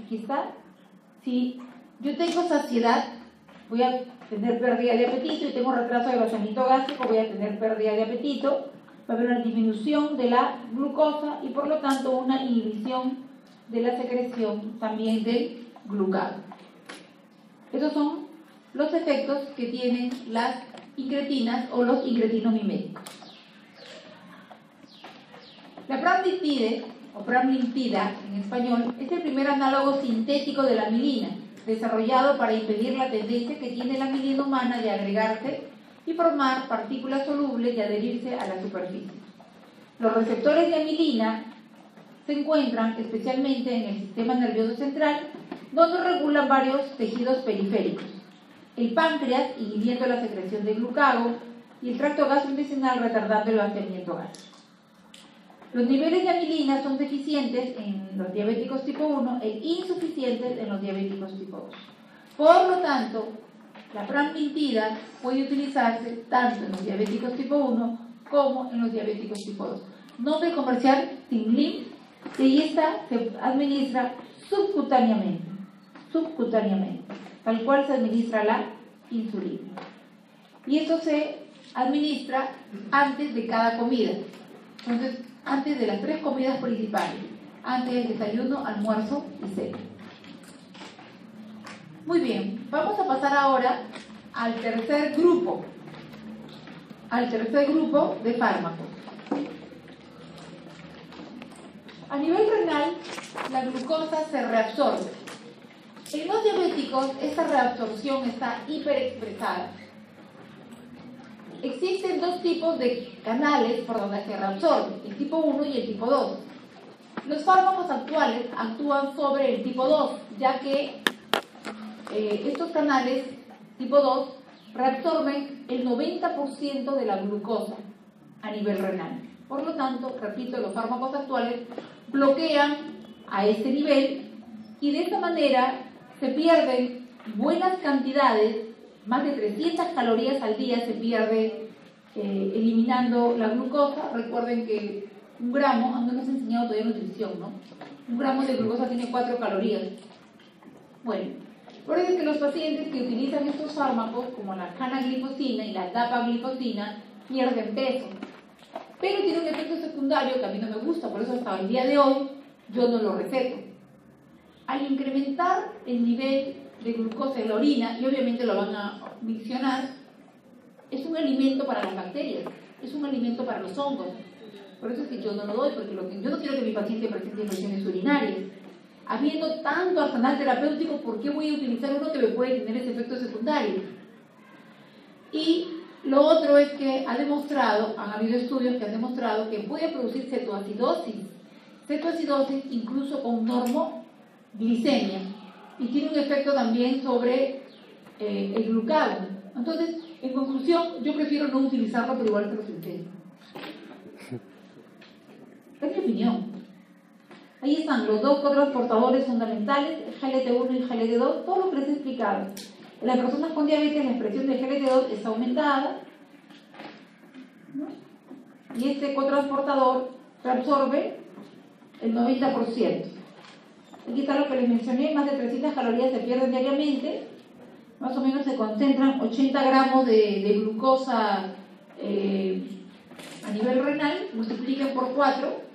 aquí está, si yo tengo saciedad, voy a tener pérdida de apetito, y tengo retraso de vaciamiento gástrico, voy a tener pérdida de apetito, va a haber una disminución de la glucosa y por lo tanto una inhibición de la secreción también del glucagón. Estos son los efectos que tienen las incretinas o los incretinomiméticos. La pramlintide, o pramlintida en español, es el primer análogo sintético de la amilina, desarrollado para impedir la tendencia que tiene la amilina humana de agregarse y formar partículas solubles y adherirse a la superficie. Los receptores de amilina se encuentran especialmente en el sistema nervioso central, donde regulan varios tejidos periféricos. El páncreas, inhibiendo la secreción de glucagón, y el tracto gastrointestinal, retardando el vaciamiento gástrico. Los niveles de amilina son deficientes en los diabéticos tipo 1 e insuficientes en los diabéticos tipo 2. Por lo tanto, la pramlintida puede utilizarse tanto en los diabéticos tipo 1 como en los diabéticos tipo 2. Nombre comercial, Timlin, y esta se administra subcutáneamente, tal cual se administra la insulina. Y esto se administra antes de cada comida. Entonces, antes de las 3 comidas principales, antes del desayuno, almuerzo y cena. Muy bien, vamos a pasar ahora al tercer grupo de fármacos. A nivel renal, la glucosa se reabsorbe. En los diabéticos, esta reabsorción está hiperexpresada. Existen dos tipos de canales por donde se reabsorbe, el tipo 1 y el tipo 2. Los fármacos actuales actúan sobre el tipo 2, ya que estos canales tipo 2 reabsorben el 90% de la glucosa a nivel renal. Por lo tanto, repito, los fármacos actuales bloquean a este nivel y de esta manera se pierden buenas cantidades, más de 300 calorías al día se pierde eliminando la glucosa. Recuerden que un gramo, aún no nos han enseñado todavía nutrición, ¿no? Un gramo de glucosa tiene 4 calorías. Bueno, por eso es que los pacientes que utilizan estos fármacos, como la canaglifosina y la dapaglifosina, pierden peso. Pero tiene un efecto secundario que a mí no me gusta, por eso hasta el día de hoy yo no lo receto. Al incrementar el nivel de glucosa en la orina, y obviamente lo van a miccionar, es un alimento para las bacterias, es un alimento para los hongos. Por eso es que yo no lo doy, porque yo no quiero que mi paciente presente infecciones urinarias. Habiendo tanto arsenal terapéutico, ¿por qué voy a utilizar uno que me puede tener ese efecto secundario? Y lo otro es que han habido estudios que han demostrado que puede producir cetoacidosis incluso con normoglicemia, y tiene un efecto también sobre el glucagón. Entonces, en conclusión, yo prefiero no utilizarlo, pero igual se los enseño. Es mi opinión. Ahí están los dos cotransportadores fundamentales, el GLT1 y el GLT2, todo lo que les he explicado. En las personas con diabetes la expresión de GLT2 está aumentada, ¿no? Y este cotransportador reabsorbe el 90%. Aquí está lo que les mencioné, más de 300 calorías se pierden diariamente, más o menos se concentran 80 gramos de glucosa a nivel renal, multipliquen por 4,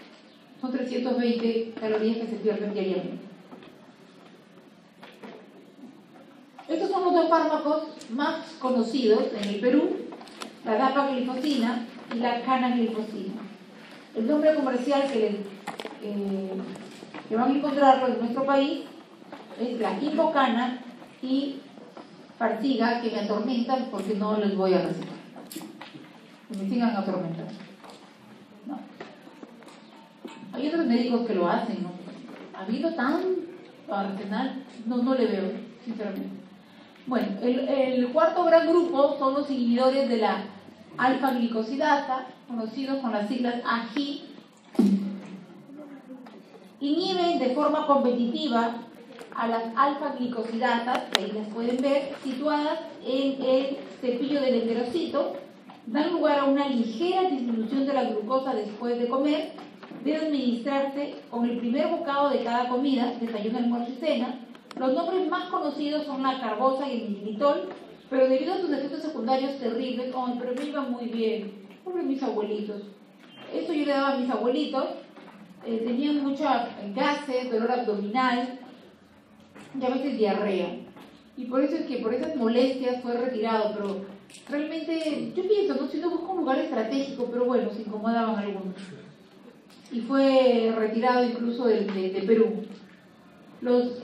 son 320 calorías que se pierden diariamente. Estos son los dos fármacos más conocidos en el Perú, la dapaglifosina y la canaglifosina. El nombre comercial que van a encontrarlo en nuestro país es la Invocana y Farxiga, que me atormentan porque no les voy a recetar. Que me sigan atormentando. No. Hay otros médicos que lo hacen, ¿no? Habido tanto arsenal, no le veo, sinceramente. Bueno, el cuarto gran grupo son los inhibidores de la alfa-glicosidasa, conocidos con las siglas AGI. Inhiben de forma competitiva a las alfa-glicosidasas, que ahí las pueden ver, situadas en el cepillo del enterocito, dan lugar a una ligera disminución de la glucosa después de comer. Debe administrarse con el primer bocado de cada comida, desayuno, almuerzo y cena. Los nombres más conocidos son la carbosa y el militol, pero debido a sus efectos secundarios terribles, pero me iba muy bien, pobre mis abuelitos. Esto yo le daba a mis abuelitos, tenían mucha gases, dolor abdominal y a veces diarrea. Y por eso es que por esas molestias fue retirado, pero realmente yo pienso, ¿no? Si uno busca un lugar estratégico, pero bueno, se incomodaban algunos. Y fue retirado incluso de Perú.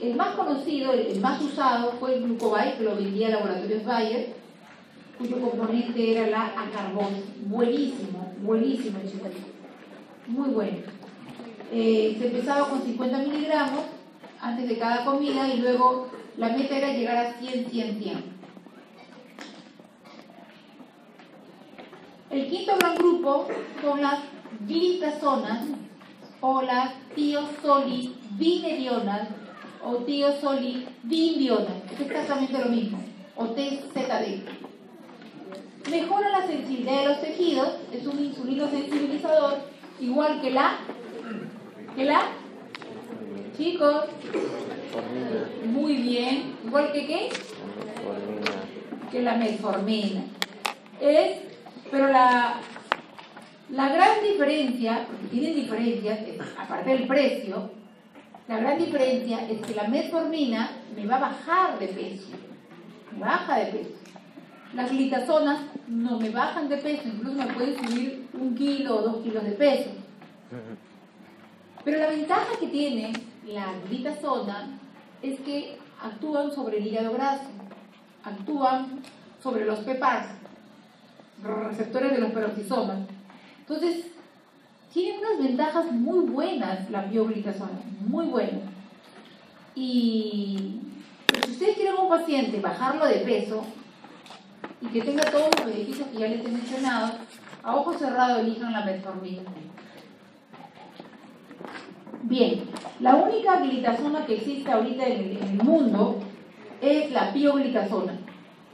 El más conocido, el más usado fue el Glucovay, que lo vendía Laboratorios Bayer, cuyo componente era la acarbosa. Buenísimo, buenísimo el chico. Muy bueno. Se empezaba con 50 miligramos antes de cada comida y luego la meta era llegar a 100. El quinto gran grupo son las glitazonas o las tiosolivinedionas o tiosolivinedionas, es exactamente lo mismo, o TZD. Mejora la sensibilidad de los tejidos, es un insulino sensibilizador, igual que la chicos, muy bien, igual que ¿qué? Que la metformina. Pero la gran diferencia, porque tienen diferencias, aparte del precio, la gran diferencia es que la metformina me va a bajar de peso, me baja de peso. Las glitazonas no me bajan de peso, incluso me pueden subir 1 kilo o 2 kilos de peso. Pero la ventaja que tiene la glitazona es que actúan sobre el hígado graso, actúan sobre los PPARs, receptores de los peroxisomas. Entonces, tiene unas ventajas muy buenas la pioglitazona, muy buenas. Pero si ustedes quieren a un paciente bajarlo de peso y que tenga todos los beneficios que ya les he mencionado, a ojo cerrado elijan la metformina. Bien, la única glitazona que existe ahorita en el mundo es la pioglitazona.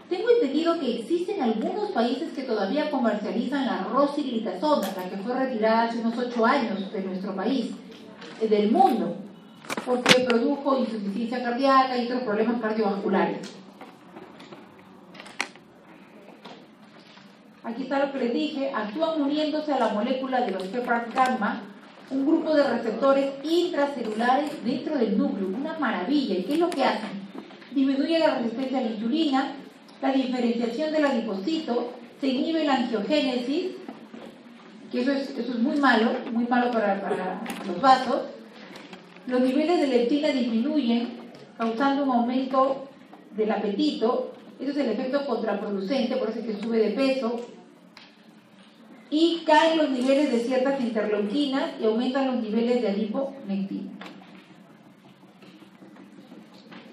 Tengo entendido que existen algunos países que todavía comercializan la rosiglitazona, la que fue retirada hace unos 8 años de nuestro país, del mundo, porque produjo insuficiencia cardíaca y otros problemas cardiovasculares. Aquí está lo que les dije, actúan uniéndose a la molécula de los PPAR gamma, un grupo de receptores intracelulares dentro del núcleo, una maravilla. ¿Y qué es lo que hacen? Disminuye la resistencia a la insulina, la diferenciación del adipocito, se inhibe la angiogénesis, que eso es muy malo para los vasos. Los niveles de leptina disminuyen, causando un aumento del apetito. Eso es el efecto contraproducente, por eso es que sube de peso. Y caen los niveles de ciertas interleuquinas y aumentan los niveles de adiponectina.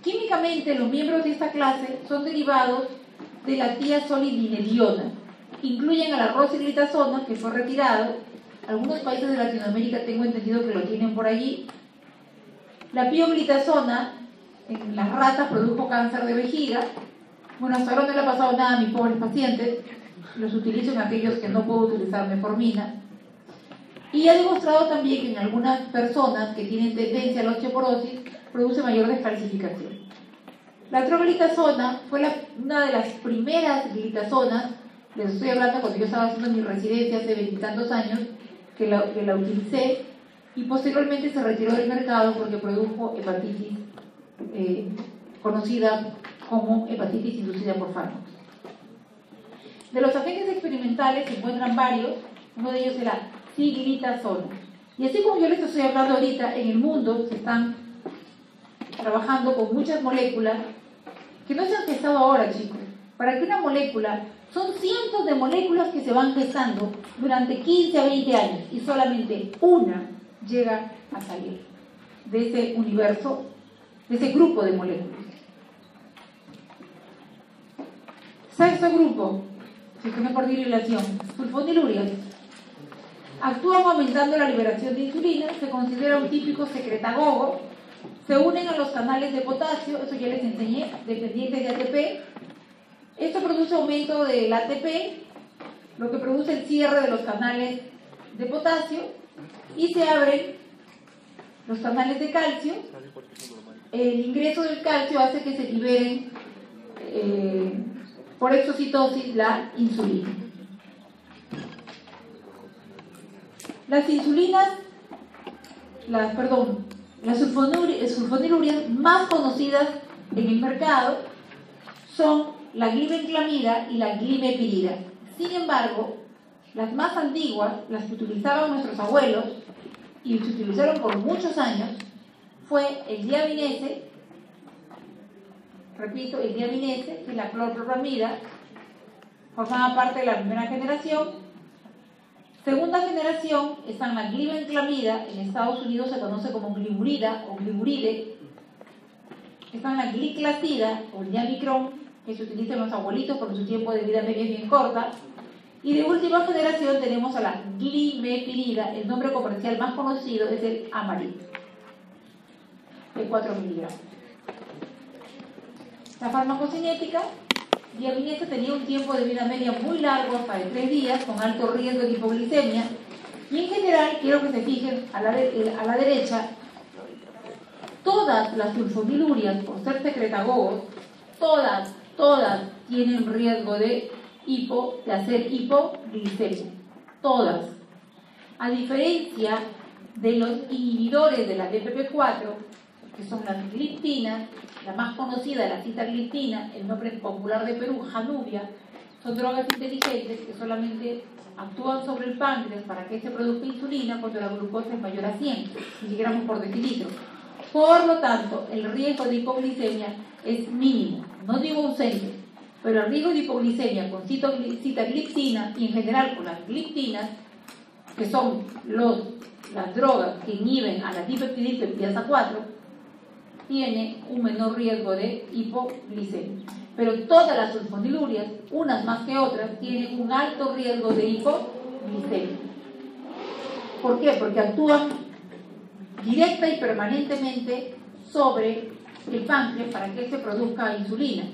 Químicamente, los miembros de esta clase son derivados de la tiazolidinediona. Incluyen a la rosiglitazona, que fue retirado. Algunos países de Latinoamérica tengo entendido que lo tienen por allí. La pioglitazona en las ratas produjo cáncer de vejiga. Bueno, hasta ahora no le ha pasado nada a mis pobres pacientes. Los utilizo en aquellos que no puedo utilizar metformina. Y ha demostrado también que en algunas personas que tienen tendencia a la osteoporosis produce mayor descalcificación. La troglitazona fue una de las primeras glitazonas, les estoy hablando cuando yo estaba haciendo mi residencia hace 20 y tantos años, que la utilicé, y posteriormente se retiró del mercado porque produjo hepatitis conocida como hepatitis inducida por fármacos. De los agentes experimentales se encuentran varios, uno de ellos era siglitazona. Y así como yo les estoy hablando ahorita, en el mundo se están trabajando con muchas moléculas que no se han gestado ahora, chicos. Para que una molécula, son cientos de moléculas que se van gestando durante 15 a 20 años y solamente una llega a salir de ese universo, de ese grupo de moléculas. Sexto grupo, sistema por dilatación, sulfonilurias. Actúan aumentando la liberación de insulina, se considera un típico secretagogo, se unen a los canales de potasio, eso ya les enseñé, dependientes de ATP. Esto produce aumento del ATP, lo que produce el cierre de los canales de potasio, y se abren los canales de calcio. El ingreso del calcio hace que se liberen por exocitosis la insulina. Las insulinas, las sulfonilurias más conocidas en el mercado son la glibenclamida y la glimepirida. Sin embargo, las más antiguas, las que utilizaban nuestros abuelos y se utilizaron por muchos años, fue el diabinese, repito, el diabinese, que es la clorpropamida, formaba parte de la primera generación. Segunda generación están la glibenclamida, en Estados Unidos se conoce como gliburida o gliburide. Están la gliclazida o el diamicron, que se utiliza en los abuelitos porque su tiempo de vida media es bien corta. Y de última generación tenemos a la glimepirida, el nombre comercial más conocido es el Amarit, de 4 miligramos. La farmacocinética, diabinese tenía un tiempo de vida media muy largo, hasta de 3 días, con alto riesgo de hipoglicemia. Y en general, quiero que se fijen a la derecha, todas las sulfonilurias, por ser secretagogos, todas tienen riesgo de hacer hipoglicemia. Todas. A diferencia de los inhibidores de la DPP4, que son las gliptinas, la más conocida, la sitagliptina, el nombre popular de Perú, Januvia, son drogas inteligentes que solamente actúan sobre el páncreas para que se produzca insulina cuando la glucosa es mayor a 100 miligramos por decilitro. Por lo tanto, el riesgo de hipoglicemia es mínimo, no digo ausente, pero el riesgo de hipoglicemia con sitagliptina y en general con las gliptinas, que son las drogas que inhiben a la dipeptidilpiasa 4, tiene un menor riesgo de hipoglicemia. Pero todas las sulfonilurias, unas más que otras, tienen un alto riesgo de hipoglicemia. ¿Por qué? Porque actúan directa y permanentemente sobre el páncreas para que se produzca insulina.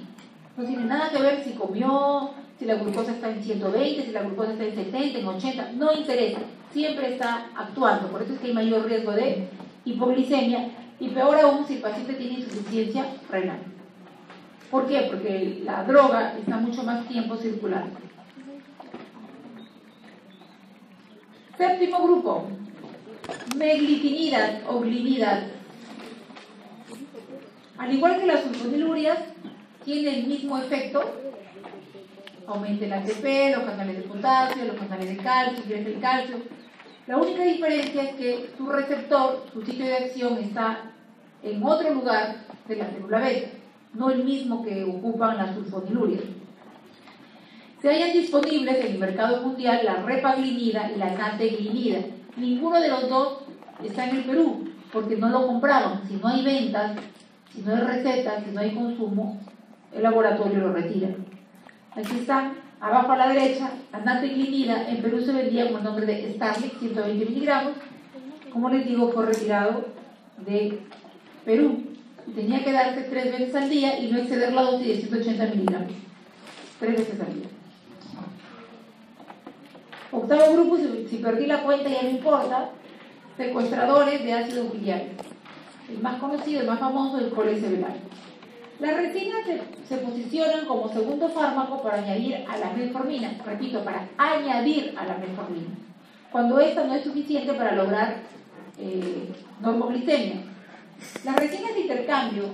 No tiene nada que ver si comió, si la glucosa está en 120, si la glucosa está en 70, en 80, no interesa, siempre está actuando. Por eso es que hay mayor riesgo de hipoglicemia y peor aún si el paciente tiene insuficiencia renal. ¿Por qué? Porque la droga está mucho más tiempo circulando. Séptimo grupo, meglitinidas o glinidas. Al igual que las sulfonilurias, tiene el mismo efecto, aumenta el ATP, los canales de potasio, los canales de calcio, crece el calcio. La única diferencia es que su receptor, su sitio de acción está en otro lugar de la célula beta, no el mismo que ocupan las sulfonilurias. Se hallan disponibles en el mercado mundial la repaglinida y la nateglinida. Ninguno de los dos está en el Perú, porque no lo compraban. Si no hay ventas, si no hay recetas, si no hay consumo, el laboratorio lo retira. Aquí está, abajo a la derecha, la nateglinida. En Perú se vendía con el nombre de Starlix, 120 miligramos. Como les digo, fue retirado de Perú. Tenía que darse 3 veces al día y no exceder la dosis de 180 miligramos. 3 veces al día. Octavo grupo, si perdí la cuenta ya no importa, secuestradores de ácidos biliares. El más conocido, el más famoso, el coleseveral. Las resinas se posicionan como segundo fármaco para añadir a la metformina, repito, para añadir a la metformina, cuando esta no es suficiente para lograr normoglicemia. Las resinas de intercambio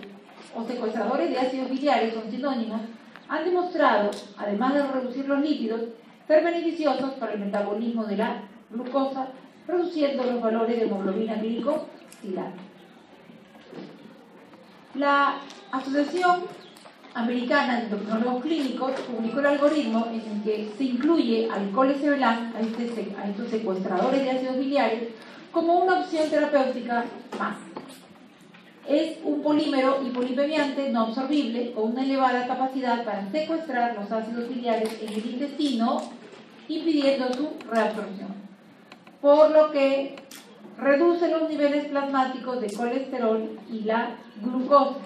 o secuestradores de ácidos biliares son sinónimos, han demostrado, además de reducir los lípidos, ser beneficiosos para el metabolismo de la glucosa, reduciendo los valores de hemoglobina glicosilada. La Asociación Americana de Endocrinólogos Clínicos publicó el algoritmo en el que se incluye al colesevelam, a estos secuestradores de ácidos biliares, como una opción terapéutica más. Es un polímero hipolipemiante no absorbible con una elevada capacidad para secuestrar los ácidos biliares en el intestino, impidiendo su reabsorción, por lo que reduce los niveles plasmáticos de colesterol y la glucosa.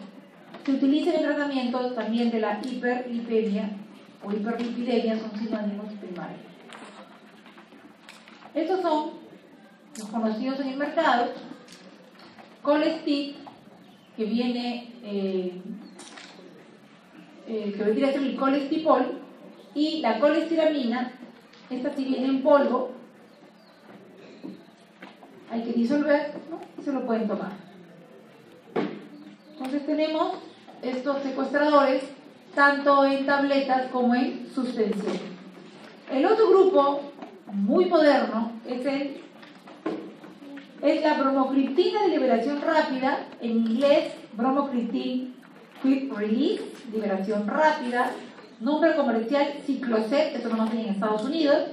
Se utiliza en tratamientos también de la hiperlipemia o hiperlipidemia, son sinónimos primarios. Estos son los conocidos en el mercado. Colestit, que viene, que vendría a ser el colestipol, y la colestiramina. Esta sí viene en polvo, hay que disolver, ¿no? Y se lo pueden tomar. Entonces tenemos estos secuestradores tanto en tabletas como en suspensión. El otro grupo muy moderno es la bromocriptina de liberación rápida, en inglés bromocriptin quick release, liberación rápida, nombre comercial Ciclocet, esto nomás hay en Estados Unidos.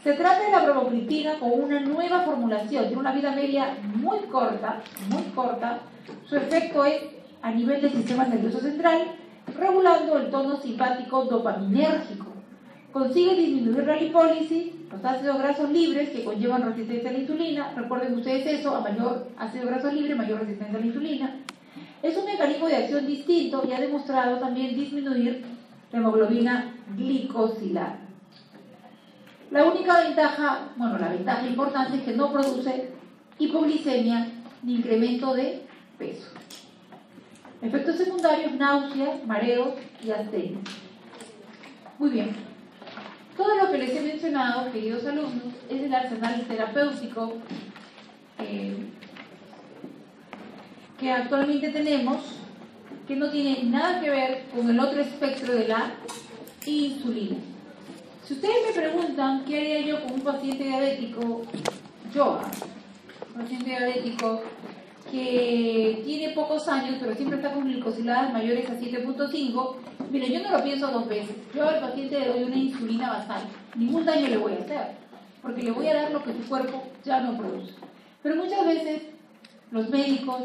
Se trata de la bromocriptina con una nueva formulación, tiene una vida media muy corta, su efecto es a nivel del sistema nervioso central, regulando el tono simpático dopaminérgico. Consigue disminuir la lipólisis, los ácidos grasos libres que conllevan resistencia a la insulina. Recuerden ustedes eso, a mayor ácido graso libre, mayor resistencia a la insulina. Es un mecanismo de acción distinto y ha demostrado también disminuir la hemoglobina glicosilada. La única ventaja, la ventaja importante es que no produce hipoglicemia ni incremento de peso. Efectos secundarios: náuseas, mareos y astenia. Muy bien. Todo lo que les he mencionado, queridos alumnos, es el arsenal terapéutico que actualmente tenemos, que no tiene nada que ver con el otro espectro de la insulina. Si ustedes me preguntan qué haría yo con un paciente diabético, un paciente diabético que tiene pocos años, pero siempre está con glicosiladas mayores a 7.5, mire, yo no lo pienso dos veces. Yo al paciente le doy una insulina basal. Ningún daño le voy a hacer, porque le voy a dar lo que su cuerpo ya no produce. Pero muchas veces los médicos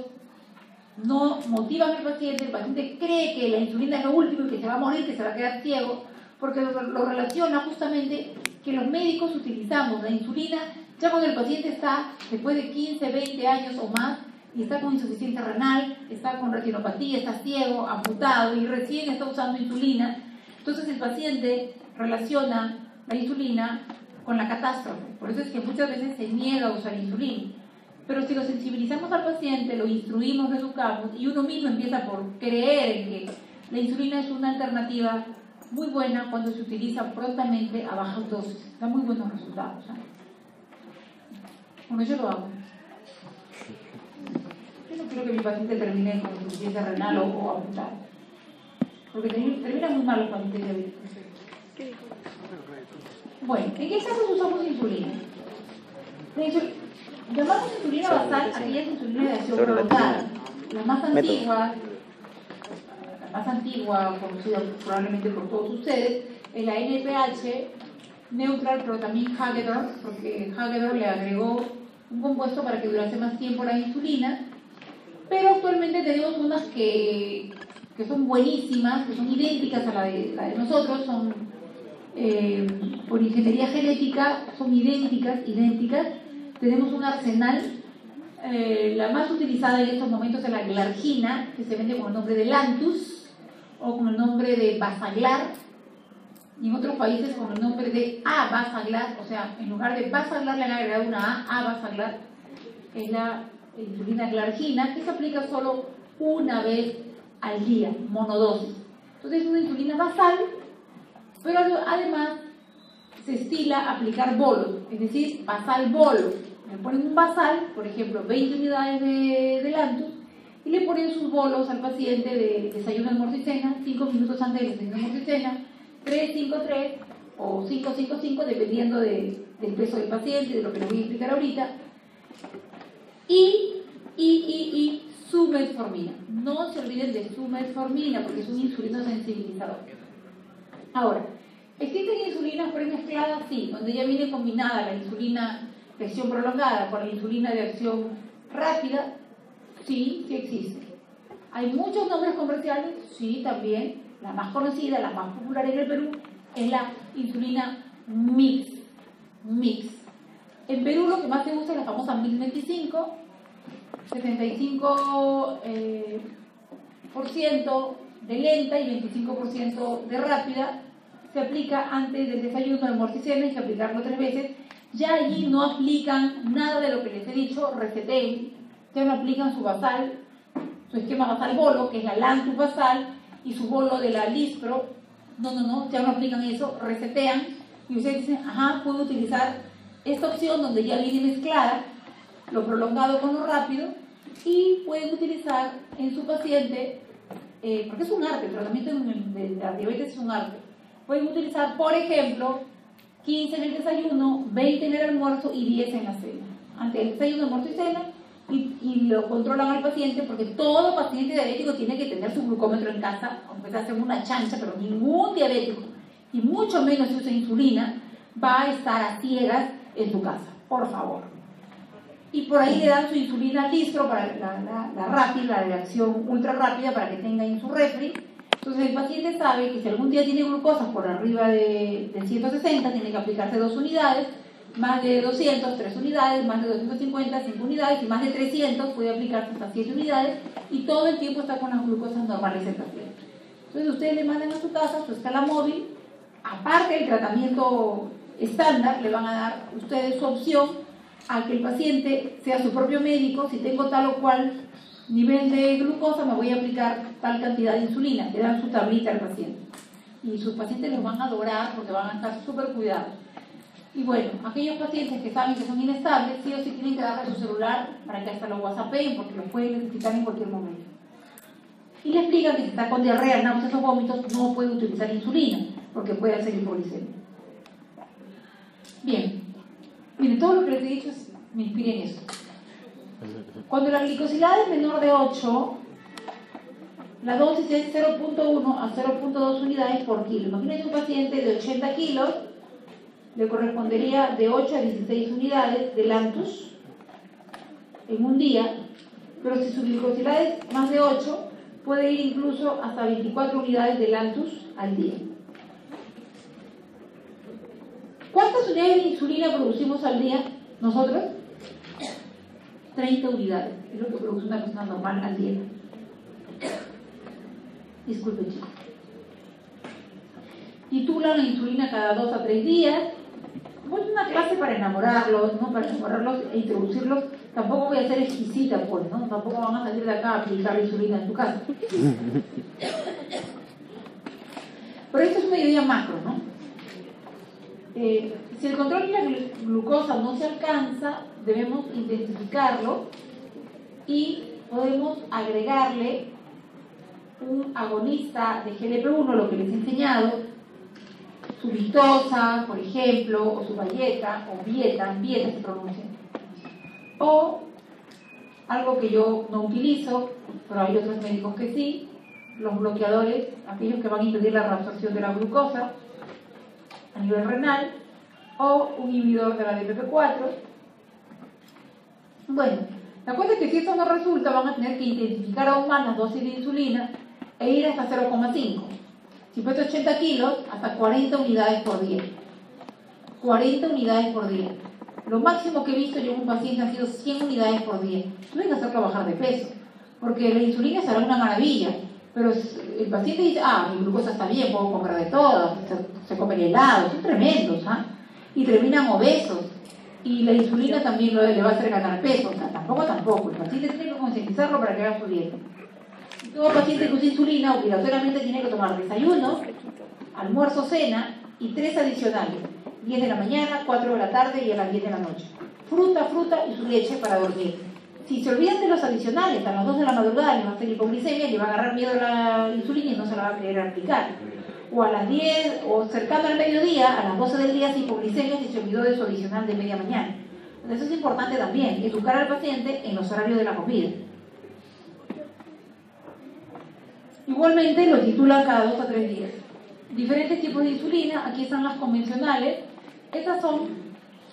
no motivan al paciente, el paciente cree que la insulina es lo último y que se va a morir, que se va a quedar ciego, porque lo relaciona justamente que los médicos utilizamos la insulina ya cuando el paciente está después de 15, 20 años o más y está con insuficiencia renal, está con retinopatía, está ciego, amputado y recién está usando insulina. Entonces el paciente relaciona la insulina con la catástrofe. Por eso es que muchas veces se niega a usar insulina. Pero si lo sensibilizamos al paciente, lo instruimos, lo educamos y uno mismo empieza por creer en que la insulina es una alternativa muy buena cuando se utiliza prontamente a bajas dosis. Da muy buenos resultados. Bueno, yo lo hago. Yo no quiero que mi paciente termine con insuficiencia renal o amputado. Porque terminan muy mal los pacientes diabéticos. Bueno, ¿en qué casos usamos insulina? Llamamos insulina basal aquellas insulinas de acción prolongada. La más antigua, conocida probablemente por todos ustedes, es la NPH neutral, pero también Hagedorn, porque Hagedorn le agregó un compuesto para que durase más tiempo la insulina. Pero actualmente tenemos unas que son buenísimas, que son idénticas a la de nosotros, son por ingeniería genética, son idénticas. Tenemos un arsenal. La más utilizada en estos momentos es la glargina, que se vende con el nombre de Lantus o con el nombre de Basaglar, y en otros países con el nombre de Abasaglar, o sea, en lugar de Basaglar le han agregado una Abasaglar. Es la insulina glargina, que se aplica solo una vez al día, monodosis. Entonces es una insulina basal, pero además se estila aplicar bolos, es decir, basal bolo. Le ponen un basal, por ejemplo, 20 unidades de Lantus, y le ponen sus bolos al paciente de desayuno, almuerzo y cena, 5 minutos antes del desayuno, almuerzo y cena, 3-5-3 o 5-5-5, dependiendo del peso del paciente, de lo que les voy a explicar ahorita. Y su metformina. No se olviden de su metformina, porque es un insulino sensibilizador. Ahora, ¿existen insulinas premezcladas? Sí, donde ya viene combinada la insulina de acción prolongada con la insulina de acción rápida. Sí existe. ¿Hay muchos nombres comerciales? Sí, también. La más conocida, la más popular en el Perú, es la insulina Mix. En Perú lo que más se usa es la famosa Mix 25, 75% de lenta y 25% de rápida. Se aplica antes del desayuno, almuerzo y cena, y hay que aplicarlo 3 veces. Ya allí no aplican nada de lo que les he dicho, receteen. Ya no aplican su basal, su esquema basal bolo, que es la Lantus basal, y su bolo de la Lispro. No, ya no aplican eso, resetean. Y ustedes dicen, puedo utilizar esta opción donde ya viene mezclada lo prolongado con lo rápido, y pueden utilizar en su paciente, porque es un arte, el tratamiento de la diabetes es un arte. Pueden utilizar, por ejemplo, 15 en el desayuno, 20 en el almuerzo y 10 en la cena. Antes del desayuno, almuerzo y cena, y lo controlan al paciente, porque todo paciente diabético tiene que tener su glucómetro en casa, aunque se hace una chancha, pero ningún diabético, y mucho menos si usa insulina, va a estar a ciegas en su casa, por favor. Y por ahí le dan su insulina Lispro para la rápida, la de acción ultra rápida, para que tenga en su refri. Entonces el paciente sabe que si algún día tiene glucosa por arriba de 160, tiene que aplicarse 2 unidades, más de 200, 3 unidades, más de 250, 5 unidades, y más de 300 puede aplicarse hasta 7 unidades, y todo el tiempo está con las glucosas normales del paciente. Entonces ustedes le mandan a su casa su escala móvil, aparte del tratamiento estándar, le van a dar ustedes su opción a que el paciente sea su propio médico. Si tengo tal o cual nivel de glucosa, me voy a aplicar tal cantidad de insulina. Le dan su tablita al paciente. Y sus pacientes los van a adorar porque van a estar súper cuidados. Y bueno, aquellos pacientes que saben que son inestables, sí o sí tienen que darle su celular para que hasta lo whatsappeen porque lo pueden necesitar en cualquier momento. Y le explican que si está con diarrea, náuseas o vómitos, no puede utilizar insulina porque puede hacer hipoglicemia. Bien, miren, todo lo que les he dicho me inspira en esto. Cuando la glicosilada es menor de 8, la dosis es 0.1 a 0.2 unidades por kilo. Imagínense un paciente de 80 kilos, le correspondería de 8 a 16 unidades de Lantus en un día, pero si su glicosilada es más de 8, puede ir incluso hasta 24 unidades de Lantus al día. ¿Cuántas unidades de insulina producimos al día nosotros? 30 unidades, es lo que produce una persona normal al día. Disculpen, chicos. Titulan la insulina cada 2 a 3 días. No es una clase para enamorarlos, ¿no? Para enamorarlos e introducirlos. Tampoco voy a ser exquisita, pues, ¿no? Tampoco van a salir de acá a aplicar la insulina en tu casa. Pero esto es una idea macro, ¿no? Si el control de la glucosa no se alcanza, debemos intensificarlo y podemos agregarle un agonista de GLP-1, lo que les he enseñado, su Victoza, por ejemplo, o su Valleta, o Vieta se pronuncia, o algo que yo no utilizo, pero hay otros médicos que sí, los bloqueadores, aquellos que van a impedir la reabsorción de la glucosa a nivel renal, o un inhibidor de la DPP4. Bueno, la cosa es que si esto no resulta, van a tener que intensificar aún más las dosis de insulina e ir hasta 0,5. Si pesa 80 kilos, hasta 40 unidades por día. 40 unidades por día. Lo máximo que he visto yo en un paciente ha sido 100 unidades por día. Tuve que hacerlo bajar de peso, porque la insulina será una maravilla, pero el paciente dice, mi glucosa está bien, puedo comprar de todo, se comen helados, son tremendos, y terminan obesos. Y la insulina también le va a hacer ganar peso, o sea, tampoco. El paciente tiene que concientizarlo para que haga su dieta. Todo paciente que usa insulina obligatoriamente tiene que tomar desayuno, almuerzo, cena y 3 adicionales, 10 de la mañana, 4 de la tarde y a las 10 de la noche. Fruta y su leche para dormir. Si se olvidan de los adicionales, a las 2 de la madrugada le va a hacer hipoglicemia, le va a agarrar miedo a la insulina y no se la va a querer aplicar. O a las 10 o cercano al mediodía, a las 12 del día, sin hipoglicemia si se olvidó de su adicional de media mañana. Entonces es importante también educar al paciente en los horarios de la comida. Igualmente lo titulan cada 2 a 3 días. Diferentes tipos de insulina, aquí están las convencionales. Estas son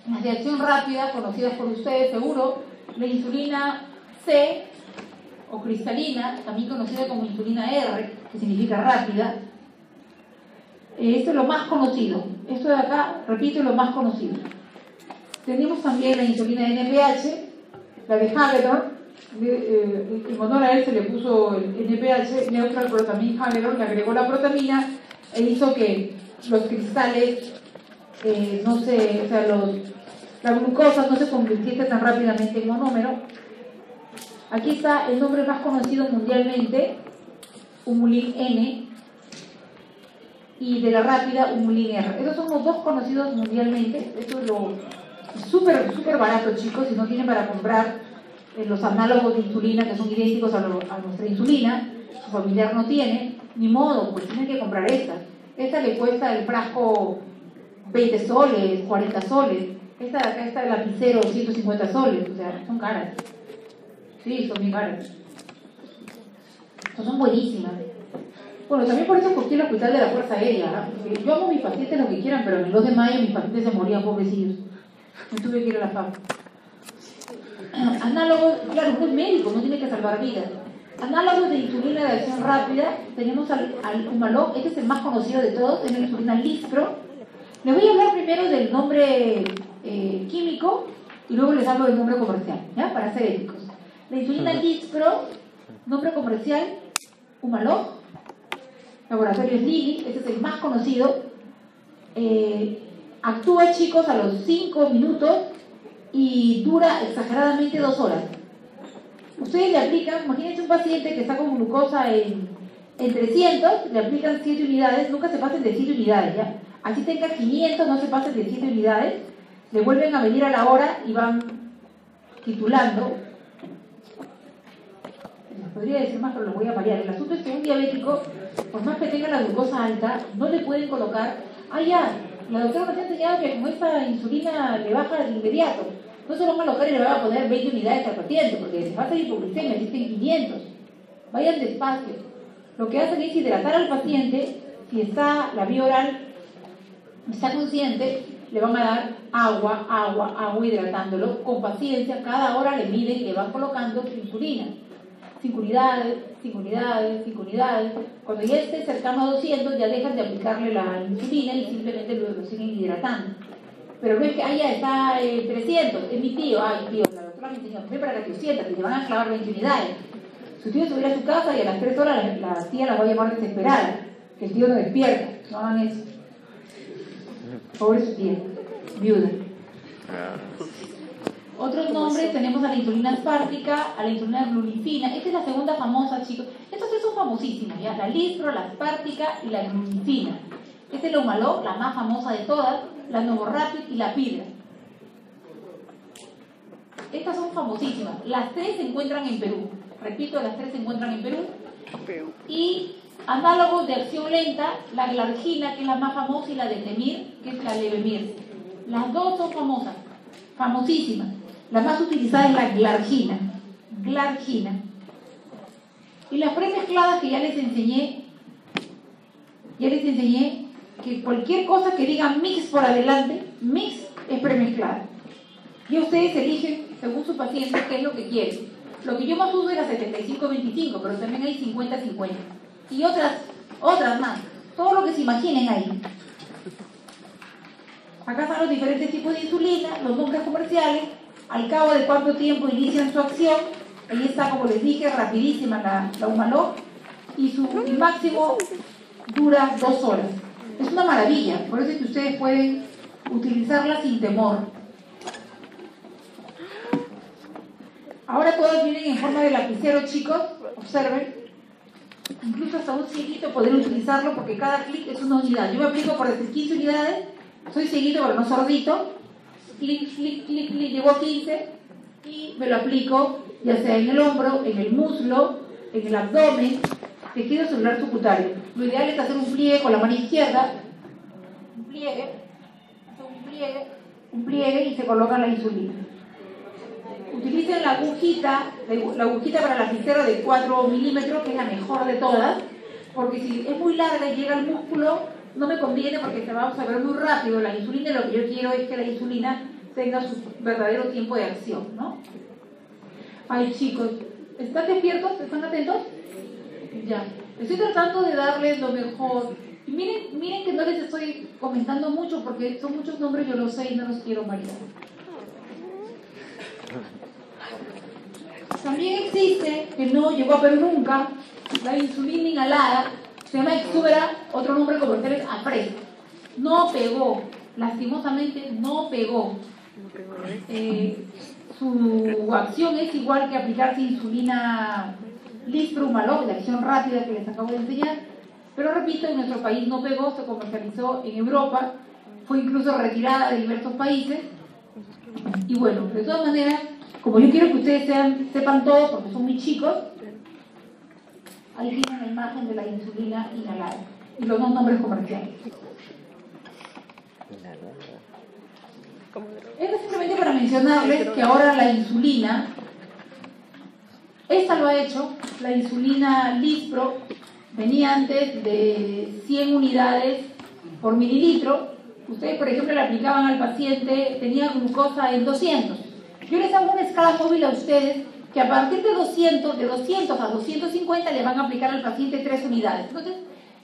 las de acción rápida, conocidas por ustedes seguro. La insulina C o cristalina, también conocida como insulina R, que significa rápida. Esto es lo más conocido. Esto de acá, repito, es lo más conocido. Tenemos también la insulina NPH, la de Hagedorn. En honor a él se le puso el NPH, neutral, pero también Hagedorn le agregó la protamina e hizo que los cristales, la glucosa no se convirtiese tan rápidamente en monómero. Aquí está el nombre más conocido mundialmente, Humulin N, y de la rápida Humulin R. Esos son los dos conocidos mundialmente. Esto es súper barato, chicos, si no tienen para comprar los análogos de insulina que son idénticos a nuestra insulina, su familiar no tiene, ni modo, pues tienen que comprar estas. Esta le cuesta el frasco 20 soles, 40 soles. Esta de acá está el lapicero 150 soles, o sea, son caras. Sí, son bien caras. Son buenísimas. Bueno, también por eso escogí el hospital de la Fuerza Aérea, porque yo amo a mis pacientes lo que quieran, pero en el 2 de mayo mis pacientes se morían, pobrecillos. Me tuve que ir a la FAP. Análogos, claro, no es médico, no tiene que salvar vidas. Análogos de insulina de acción rápida, tenemos al Humalog, este es el más conocido de todos, es la insulina Lispro. Les voy a hablar primero del nombre químico y luego les hablo del nombre comercial, ¿ya? Para ser éticos. La insulina Lispro, nombre comercial, Humalog, laboratorios Lilly, este es el más conocido. Actúa, chicos, a los 5 minutos y dura exageradamente 2 horas. Ustedes le aplican, imagínense un paciente que está con glucosa en 300, le aplican 7 unidades, nunca se pasen de 7 unidades, ¿ya? Así tenga 500, no se pasen de 7 unidades, le vuelven a venir a la hora y van titulando. Les podría decir más, pero lo voy a variar. El asunto es que un diabético, por más que tenga la glucosa alta, no le pueden colocar, la doctora nos ha enseñado que con esta insulina le baja de inmediato. No se van a colocar y le van a poner 20 unidades al paciente, porque se pasa hipoglucemia, existen 500. Vayan despacio. Lo que hacen es hidratar al paciente. Si está la vía oral, está consciente, le van a dar agua hidratándolo con paciencia. Cada hora le miden y le van colocando su insulina. 5 unidades. Cuando ya esté cercano a 200, ya dejan de aplicarle la insulina y simplemente lo siguen hidratando. Pero no es que, ya está 300, es mi tío, tío, la doctora me enseñó, ve para que 200, que te van a clavar 20 unidades. Su tío se va a ir a su casa y a las 3 horas la tía la va a llamar desesperada, que el tío no despierta, no hagan eso. Pobre su tía, viuda. Otros nombres tenemos a la insulina aspártica, a la insulina glumicina. Esta es la segunda famosa, chicos. Estos tres son famosísimos, ¿ya? La lispro, la aspártica y la glumicina. Esta es la Humalog, la más famosa de todas, la Novorapid y la Pidra. Estas son famosísimas. Las tres se encuentran en Perú. Repito, las tres se encuentran en Perú. Y análogos de acción lenta, la glargina, que es la más famosa, y la Detemir, que es la Levemir. Las dos son famosas, famosísimas. La más utilizada es la glargina. Y las premezcladas que ya les enseñé que cualquier cosa que diga mix por adelante, mix es premezclada. Y ustedes eligen, según su paciente, qué es lo que quieren. Lo que yo más uso es la 75-25, pero también hay 50-50. Y otras más. Todo lo que se imaginen ahí. Acá están los diferentes tipos de insulina, los nombres comerciales, al cabo de cuánto tiempo inician su acción. Ahí está, como les dije, rapidísima la Humalog. Y su máximo dura 2 horas. Es una maravilla, por eso es que ustedes pueden utilizarla sin temor. Ahora todas vienen en forma de lapicero, chicos, observen. Incluso hasta un cieguito podría utilizarlo porque cada clic es una unidad. Yo me aplico por decir 15 unidades, soy cieguito pero no sordito. Clic, llego a 15 y me lo aplico ya sea en el hombro, en el muslo, en el abdomen, tejido celular subcutáneo. Lo ideal es hacer un pliegue con la mano izquierda, un pliegue y se coloca la insulina. Utilicen la agujita para lapicero de 4 milímetros, que es la mejor de todas, porque si es muy larga y llega al músculo, no me conviene porque se va a absorber muy rápido la insulina, y lo que yo quiero es que la insulina tenga su verdadero tiempo de acción, ¿no? Ay, chicos, ¿están despiertos? ¿Están atentos? Ya. Estoy tratando de darles lo mejor. Y miren que no les estoy comentando mucho porque son muchos nombres, yo lo sé y no los quiero marear. También existe, que no llegó a Perú nunca, la insulina inhalada, se llama Exubera, otro nombre comercial es Afrezza. No pegó, lastimosamente no pegó. Su acción es igual que aplicarse insulina lispro, Humalog, de acción rápida que les acabo de enseñar, pero repito, en nuestro país no pegó, se comercializó en Europa, fue incluso retirada de diversos países. Y bueno, de todas maneras, como yo quiero que ustedes sepan todo, porque son muy chicos, ahí tienen la imagen de la insulina inhalada y los dos nombres comerciales. Esto es simplemente para mencionarles que ahora la insulina, esta lo ha hecho, la insulina Lispro, venía antes de 100 unidades por mililitro. Ustedes, por ejemplo, le aplicaban al paciente, tenía glucosa en 200. Yo les hago una escala móvil a ustedes que a partir de 200 a 250 le van a aplicar al paciente 3 unidades. Entonces,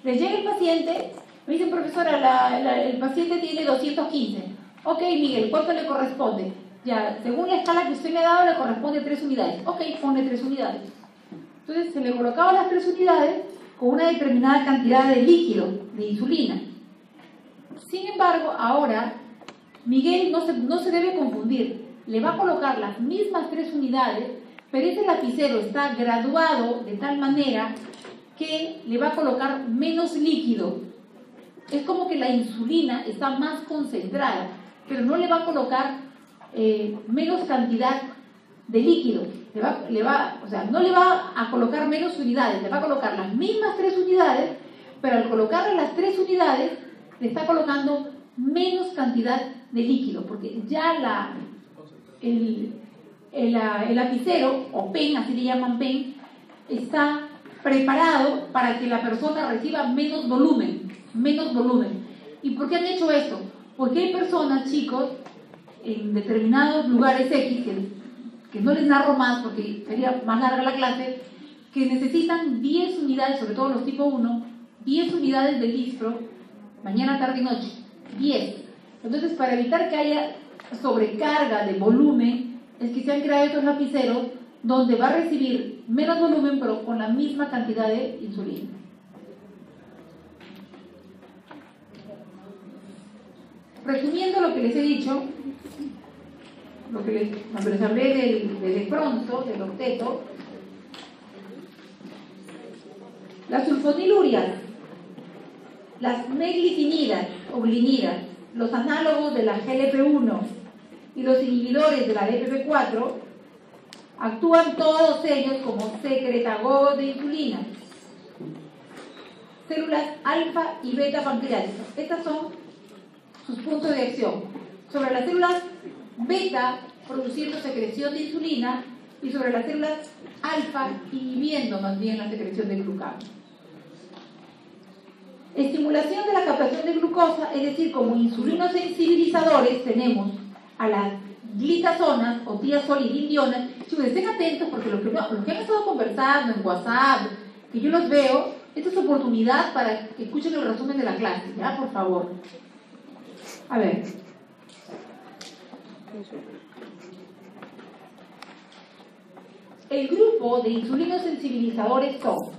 les llega el paciente, me dicen, profesora, el paciente tiene 215. Ok, Miguel, ¿cuánto le corresponde? Ya, según la escala que usted me ha dado, le corresponde 3 unidades. Ok, pone 3 unidades. Entonces, se le colocaban las 3 unidades con una determinada cantidad de líquido, de insulina. Sin embargo, ahora, Miguel no se debe confundir. Le va a colocar las mismas 3 unidades, pero ese lapicero está graduado de tal manera que le va a colocar menos líquido. es como que la insulina está más concentrada, pero no le va a colocar menos cantidad de líquido, o sea, no le va a colocar menos unidades, le va a colocar las mismas 3 unidades, pero al colocarle las 3 unidades, le está colocando menos cantidad de líquido, porque ya el lapicero, o pen, así le llaman pen, está preparado para que la persona reciba menos volumen. ¿Y por qué han hecho esto? Porque hay personas, chicos, en determinados lugares X, que no les narro más porque sería más larga la clase, que necesitan 10 unidades, sobre todo los tipo 1, 10 unidades de lispro, mañana, tarde y noche, 10. Entonces, para evitar que haya sobrecarga de volumen, es que se han creado estos lapiceros donde va a recibir menos volumen, pero con la misma cantidad de insulina. Resumiendo lo que les he dicho, lo que les hablé del Espronto, del octeto, las sulfonilurias, las meglitinidas o glinidas, los análogos de la GLP-1 y los inhibidores de la DPP-4 actúan todos ellos como secretagogos de insulina. Células alfa y beta pancreáticas. Estas son sus puntos de acción. Sobre las células beta, produciendo secreción de insulina, y sobre las células alfa, inhibiendo más bien la secreción de glucagón. Estimulación de la captación de glucosa, es decir, como insulinosensibilizadores tenemos a las glitazonas o tiazolidindionas. Chicos, estén atentos porque los que han estado conversando en WhatsApp, que yo los veo, esta es oportunidad para que escuchen el resumen de la clase, ¿ya? Por favor. A ver. El grupo de insulinosensibilizadores son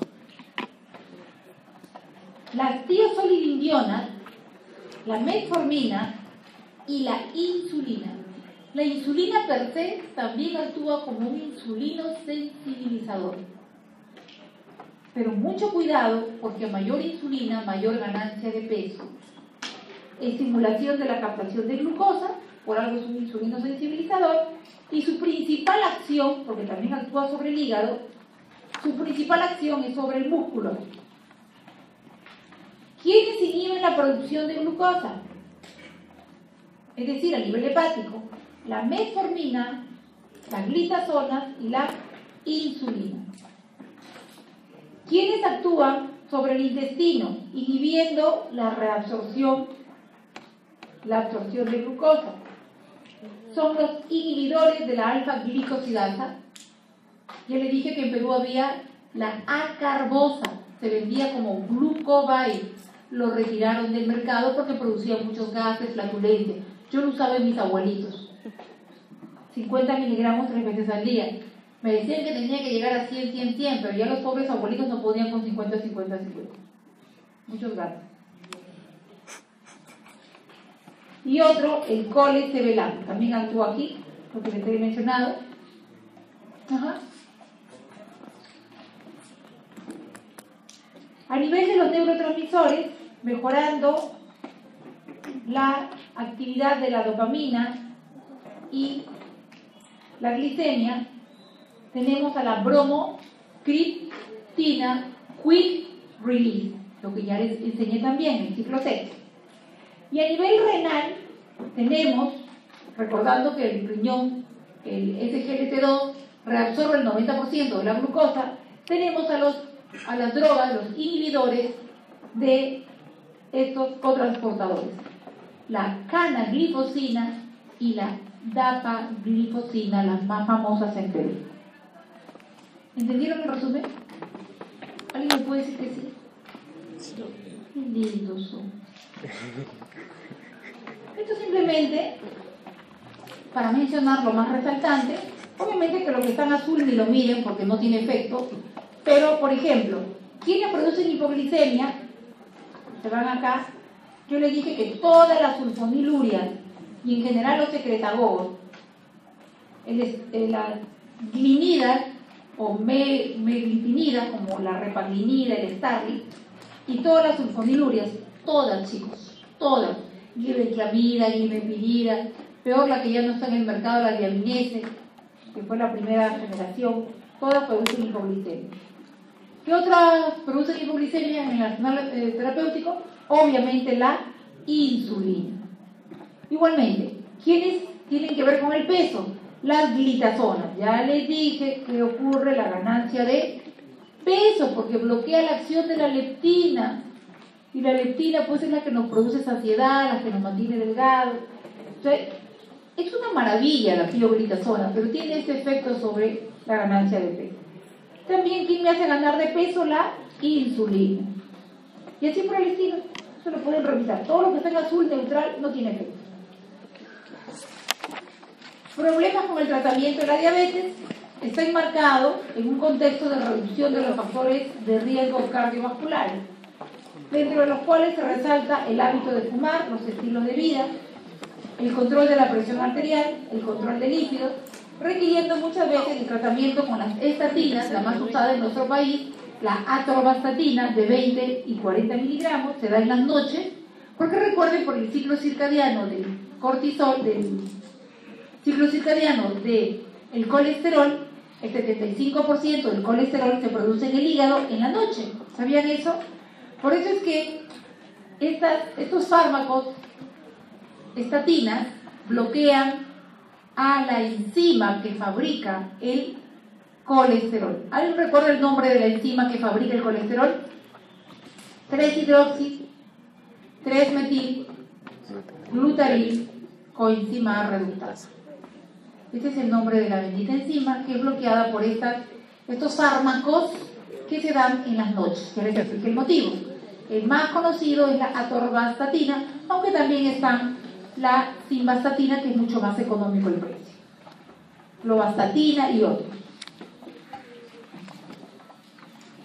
las tiazolidindionas, la metformina y la insulina. La insulina per se también actúa como un insulinosensibilizador. Pero mucho cuidado, porque a mayor insulina, mayor ganancia de peso. Estimulación de la captación de glucosa, por algo es un insulinosensibilizador, y su principal acción, porque también actúa sobre el hígado, su principal acción es sobre el músculo. ¿Quiénes inhiben la producción de glucosa? Es decir, a nivel hepático, la metformina, las glitazonas y la insulina. ¿Quiénes actúan sobre el intestino, inhibiendo la reabsorción, la absorción de glucosa? Son los inhibidores de la alfa-glicosidasa. Ya le dije que en Perú había la acarbosa, se vendía como Glucovite. Lo retiraron del mercado porque producía muchos gases, flatulencia. Yo lo usaba en mis abuelitos. 50 miligramos 3 veces al día. Me decían que tenía que llegar a 100, 100, 100, pero ya los pobres abuelitos no podían con 50, 50, 50. Muchos gases. Y otro, el colesevelam, también actúa aquí, lo que les he mencionado. Ajá. A nivel de los neurotransmisores, mejorando la actividad de la dopamina y la glicemia, tenemos a la bromocriptina quick release, lo que ya les enseñé también en el ciclo 6. Y a nivel renal tenemos, recordando que el riñón, el SGLT2, reabsorbe el 90% de la glucosa, tenemos a las drogas, los inhibidores de estos cotransportadores, la canaglifosina y la dapaglifosina, las más famosas en Perú. ¿Entendieron el resumen? ¿Alguien me puede decir que sí? Qué lindos son. Esto simplemente para mencionar lo más resaltante. Obviamente que lo que está en azul ni lo miren porque no tiene efecto, pero por ejemplo, ¿quiénes producen hipoglicemia? Se van acá. Yo les dije que todas las sulfonilurias y en general los secretagogos, las glinidas o meglitinidas como la repaglinida, el starlip, y todas las sulfonilurias todas, chicos, todas. Glibenclamida, glibenclamida, peor la que ya no está en el mercado, la diaminese, que fue la primera generación, todas producen hipoglicemia. ¿Qué otras producen hipoglicemia en el arsenal terapéutico? Obviamente la insulina. Igualmente, ¿quiénes tienen que ver con el peso? Las glitazonas. Ya les dije que ocurre la ganancia de peso porque bloquea la acción de la leptina. Y la leptina pues es la que nos produce saciedad, la que nos mantiene delgado. Entonces, es una maravilla la pioglitazona, pero tiene ese efecto sobre la ganancia de peso. También, ¿quién me hace ganar de peso? La insulina. Y así por el estilo, se lo pueden revisar. Todo lo que está en azul neutral no tiene efecto. Problemas con el tratamiento de la diabetes está enmarcado en un contexto de reducción de los factores de riesgo cardiovasculares, dentro de los cuales se resalta el hábito de fumar, los estilos de vida, el control de la presión arterial, el control de lípidos, requiriendo muchas veces el tratamiento con las estatinas, la más usada en nuestro país, la atorvastatina de 20 y 40 miligramos, se da en las noches, porque recuerden por el ciclo circadiano del cortisol, del ciclo circadiano del colesterol, el 75% del colesterol se produce en el hígado en la noche. ¿Sabían eso? Por eso es que estos fármacos, estatinas, bloquean a la enzima que fabrica el colesterol. ¿Alguien recuerda el nombre de la enzima que fabrica el colesterol? 3-hidroxi, 3-metil, glutaril, coenzima A reductasa. Este es el nombre de la bendita enzima que es bloqueada por estos fármacos que se dan en las noches. Ya les expliqué el motivo. El más conocido es la atorvastatina, aunque también está la simvastatina, que es mucho más económico el precio. Lovastatina y otros.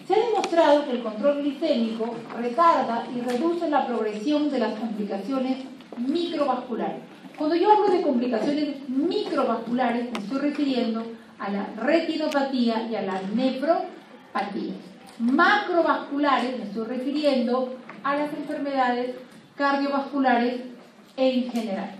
Se ha demostrado que el control glicémico retarda y reduce la progresión de las complicaciones microvasculares. Cuando yo hablo de complicaciones microvasculares, me estoy refiriendo a la retinopatía y a la nefropatía. Macrovasculares, me estoy refiriendo a las enfermedades cardiovasculares en general.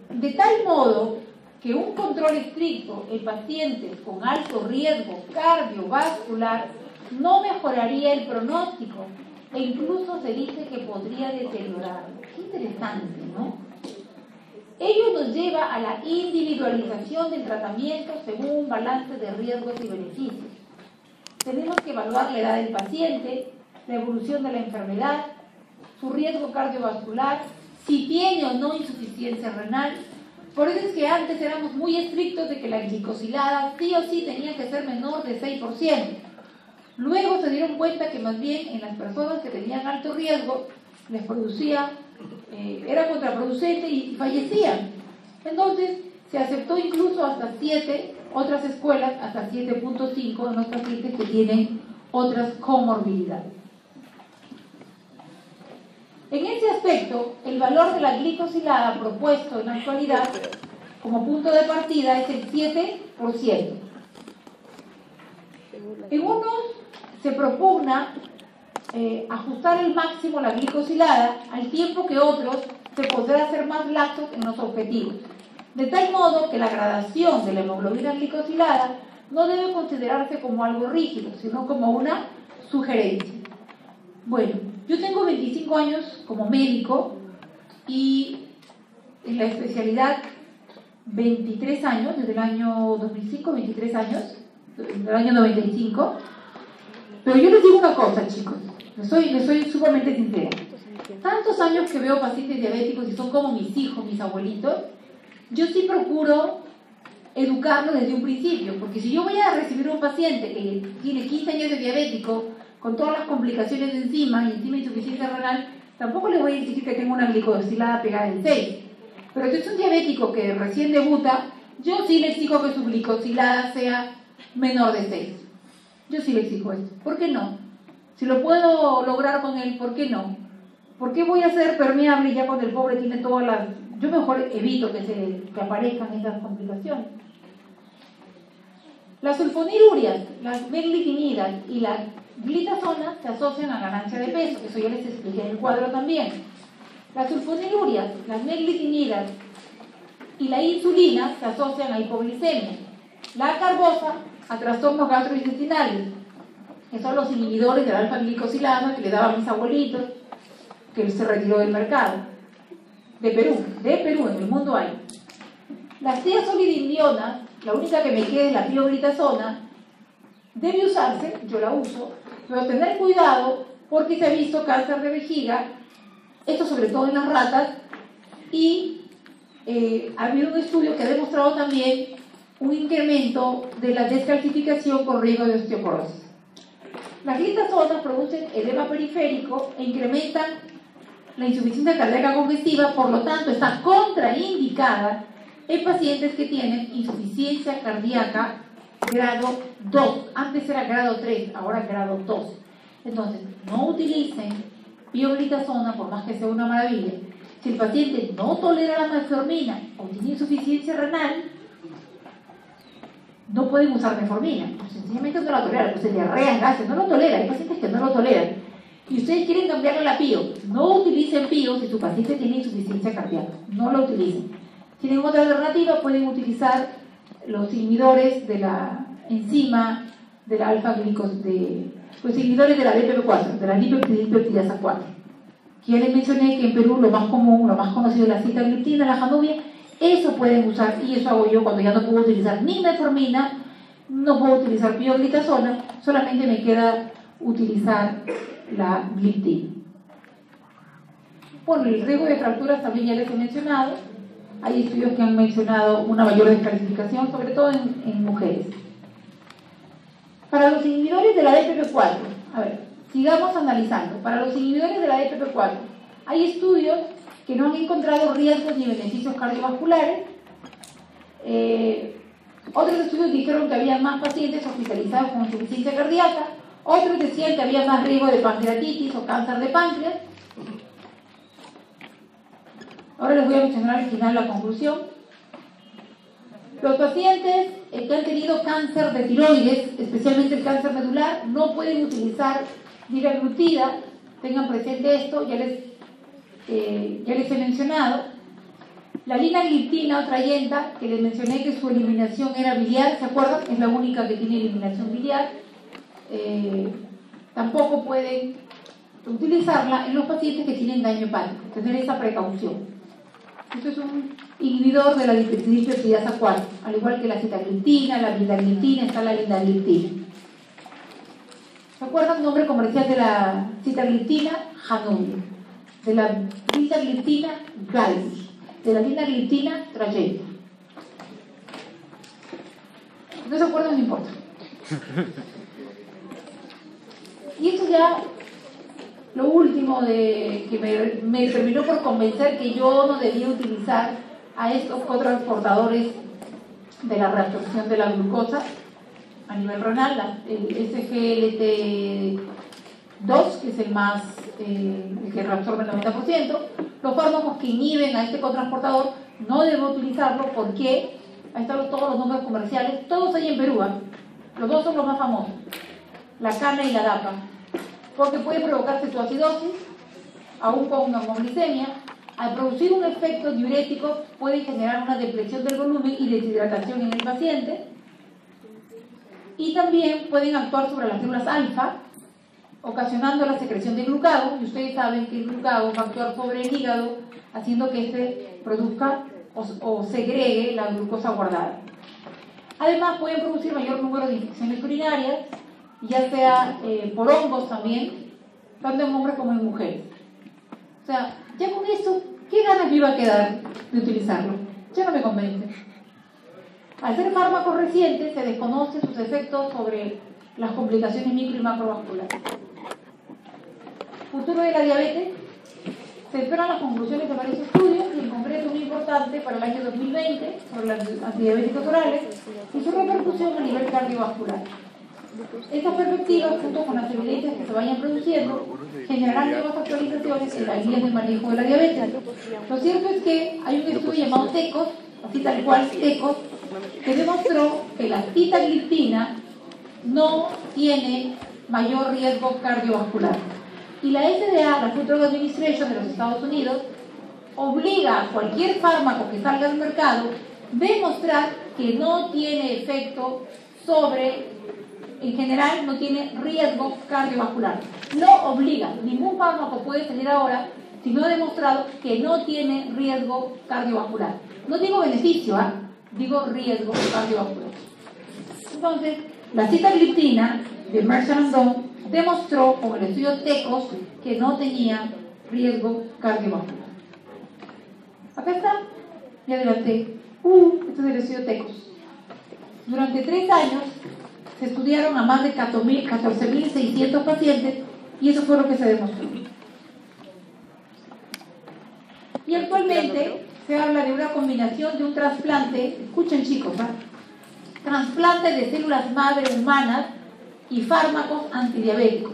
De tal modo que un control estricto en pacientes con alto riesgo cardiovascular no mejoraría el pronóstico e incluso se dice que podría deteriorarlo. Qué interesante, ¿no? Ello nos lleva a la individualización del tratamiento según un balance de riesgos y beneficios. Tenemos que evaluar la edad del paciente, la evolución de la enfermedad, su riesgo cardiovascular, si tiene o no insuficiencia renal. Por eso es que antes éramos muy estrictos de que la glicosilada sí o sí tenía que ser menor de 6%. Luego se dieron cuenta que más bien en las personas que tenían alto riesgo les producía, era contraproducente y fallecían. Entonces se aceptó incluso hasta 7, otras escuelas hasta 7.5 en los pacientes que tienen otras comorbilidades. En ese aspecto, el valor de la glicosilada propuesto en la actualidad como punto de partida es el 7%. En unos se propugna ajustar al máximo la glicosilada, al tiempo que otros se podrá hacer más laxos en los objetivos. De tal modo que la gradación de la hemoglobina glicosilada no debe considerarse como algo rígido, sino como una sugerencia. Bueno, yo tengo 25 años como médico y en la especialidad 23 años, desde el año 2005, 23 años, desde el año 95. Pero yo les digo una cosa, chicos, les soy sumamente sincera. Tantos años que veo pacientes diabéticos y son como mis hijos, mis abuelitos, yo sí procuro educarlo desde un principio, porque si yo voy a recibir un paciente que tiene 15 años de diabético, con todas las complicaciones de encima y encima insuficiencia renal, tampoco le voy a exigir que tenga una glicosilada pegada en 6. Pero si es un diabético que recién debuta, yo sí le exijo que su glicosilada sea menor de 6. Yo sí le exijo esto. ¿Por qué no? Si lo puedo lograr con él, ¿por qué no? ¿Por qué voy a ser permeable ya cuando el pobre tiene todas las... Yo mejor evito que aparezcan esas complicaciones. Las sulfonilurias, las meglitimidas y las glitazonas se asocian a ganancia de peso, eso ya les expliqué en el cuadro también. Las sulfonilurias, las meglitimidas y la insulina se asocian a hipoglicemia. La carbosa a trastornos gastrointestinales, que son los inhibidores de la alfa-glicosilasa que le daban a mis abuelitos, que se retiró del mercado. De Perú, en el mundo hay. Las tiazolidindionas, la única que me queda es la pioglitazona, debe usarse, yo la uso, pero tener cuidado porque se ha visto cáncer de vejiga, esto sobre todo en las ratas, y ha habido un estudio que ha demostrado también un incremento de la descalcificación con riesgo de osteoporosis. Las glitazonas producen edema periférico e incrementan la insuficiencia cardíaca congestiva, por lo tanto está contraindicada en pacientes que tienen insuficiencia cardíaca grado 2, antes era grado 3, ahora grado 2. Entonces, no utilicen pioglitazona por más que sea una maravilla. Si el paciente no tolera la metformina o tiene insuficiencia renal, no pueden usar metformina, pues sencillamente no la toleran, pues diarreas, gases, no lo toleran, hay pacientes que no lo toleran. Y ustedes quieren cambiarle la pio, no utilicen pio si su paciente tiene insuficiencia cardíaca, no lo utilicen. Si tienen otra alternativa, pueden utilizar los inhibidores de la enzima de la los inhibidores de la DPP4, de la dipeptidasa 4. Que ya les mencioné que en Perú lo más común, lo más conocido es la sitagliptina, la januvia. Eso pueden usar, y eso hago yo cuando ya no puedo utilizar ni metformina, no puedo utilizar pioglitazona, solamente me queda utilizar la gliptina. Bueno, el riesgo de fracturas también ya les he mencionado. Hay estudios que han mencionado una mayor descalcificación, sobre todo en mujeres. Para los inhibidores de la DPP4, a ver, sigamos analizando. Para los inhibidores de la DPP4, hay estudios que no han encontrado riesgos ni beneficios cardiovasculares. Otros estudios dijeron que había más pacientes hospitalizados con insuficiencia cardíaca. Otros decían que había más riesgo de pancreatitis o cáncer de páncreas. Ahora les voy a mencionar al final la conclusión. Los pacientes que han tenido cáncer de tiroides, especialmente el cáncer medular, no pueden utilizar liraglutida. Tengan presente esto, ya les he mencionado. La linagliptina, otra yenta, que les mencioné que su eliminación era biliar, ¿se acuerdan? Es la única que tiene eliminación biliar. Tampoco pueden utilizarla en los pacientes que tienen daño hepático, tener esa precaución. Esto es un inhibidor de la dipeptidasa 4, al igual que la sitagliptina, la vildagliptina, está la linagliptina. ¿Se acuerdan el nombre comercial de la sitagliptina? Januvia. De la vildagliptina, Galvus. De la linagliptina, Trayecto. No se acuerdan, no importa. Y esto ya, lo último de que me terminó por convencer que yo no debía utilizar a estos cotransportadores de la reabsorción de la glucosa a nivel renal, el SGLT2, que es el que reabsorbe el 90%, los fármacos que inhiben a este cotransportador no debo utilizarlo porque, ahí están todos los nombres comerciales, todos hay en Perú, los dos son los más famosos, la cana y la DAPA, porque puede provocar cetoacidosis, aún con normoglicemia. Al producir un efecto diurético puede generar una depresión del volumen y deshidratación en el paciente, y también pueden actuar sobre las células alfa, ocasionando la secreción de glucagón, y ustedes saben que el glucagón va a actuar sobre el hígado, haciendo que éste produzca o segregue la glucosa guardada. Además pueden producir mayor número de infecciones urinarias, ya sea por hongos también, tanto en hombres como en mujeres. O sea, ya con esto, ¿qué ganas me iba a quedar de utilizarlo? Ya no me convence. Al ser fármacos recientes, se desconoce sus efectos sobre las complicaciones micro y macrovasculares. Futuro de la diabetes. Se esperan las conclusiones de varios estudios, y en concreto muy importante para el año 2020 sobre las antidiabéticos orales y su repercusión a nivel cardiovascular. Estas perspectivas, junto con las evidencias que se vayan produciendo, generarán nuevas actualizaciones en las guías de manejo de la diabetes. Lo cierto es que hay un estudio llamado TECOS, así tal cual TECOS, que demostró que la sitagliptina no tiene mayor riesgo cardiovascular. Y la FDA, la Food Drug Administration de los Estados Unidos, obliga a cualquier fármaco que salga al mercado a demostrar que no tiene efecto sobre, en general, no tiene riesgo cardiovascular. Lo obliga. Ningún fármaco puede salir ahora si no ha demostrado que no tiene riesgo cardiovascular. No digo beneficio, digo riesgo cardiovascular. Entonces, la sitagliptina de Merck & Dohme demostró con el estudio TECOS que no tenía riesgo cardiovascular. Acá está, ya adelanté. Este es el estudio TECOS. Durante 3 años se estudiaron a más de 14.600 pacientes y eso fue lo que se demostró. Y actualmente se habla de una combinación de un trasplante, escuchen chicos, trasplante de células madre humanas y fármacos antidiabéticos.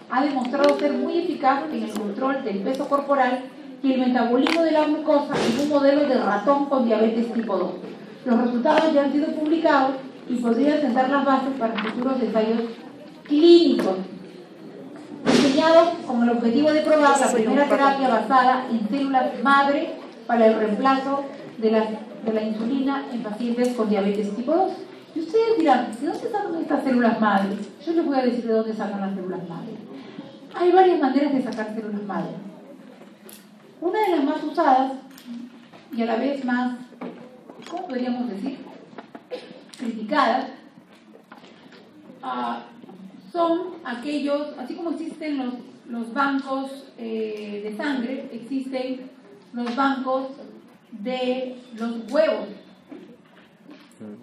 Ha demostrado ser muy eficaz en el control del peso corporal y el metabolismo de la glucosa en un modelo de ratón con diabetes tipo 2. Los resultados ya han sido publicados y podrían sentar las bases para futuros ensayos clínicos, diseñados con el objetivo de probar la primera terapia basada en células madre para el reemplazo de la insulina en pacientes con diabetes tipo 2. Y ustedes dirán, ¿de dónde sacan estas células madre? Yo les voy a decir de dónde sacan las células madre. Hay varias maneras de sacar células madre. Una de las más usadas y a la vez más, ¿cómo podríamos decir?, criticadas, son aquellos, así como existen los bancos de sangre, existen los bancos de los huevos.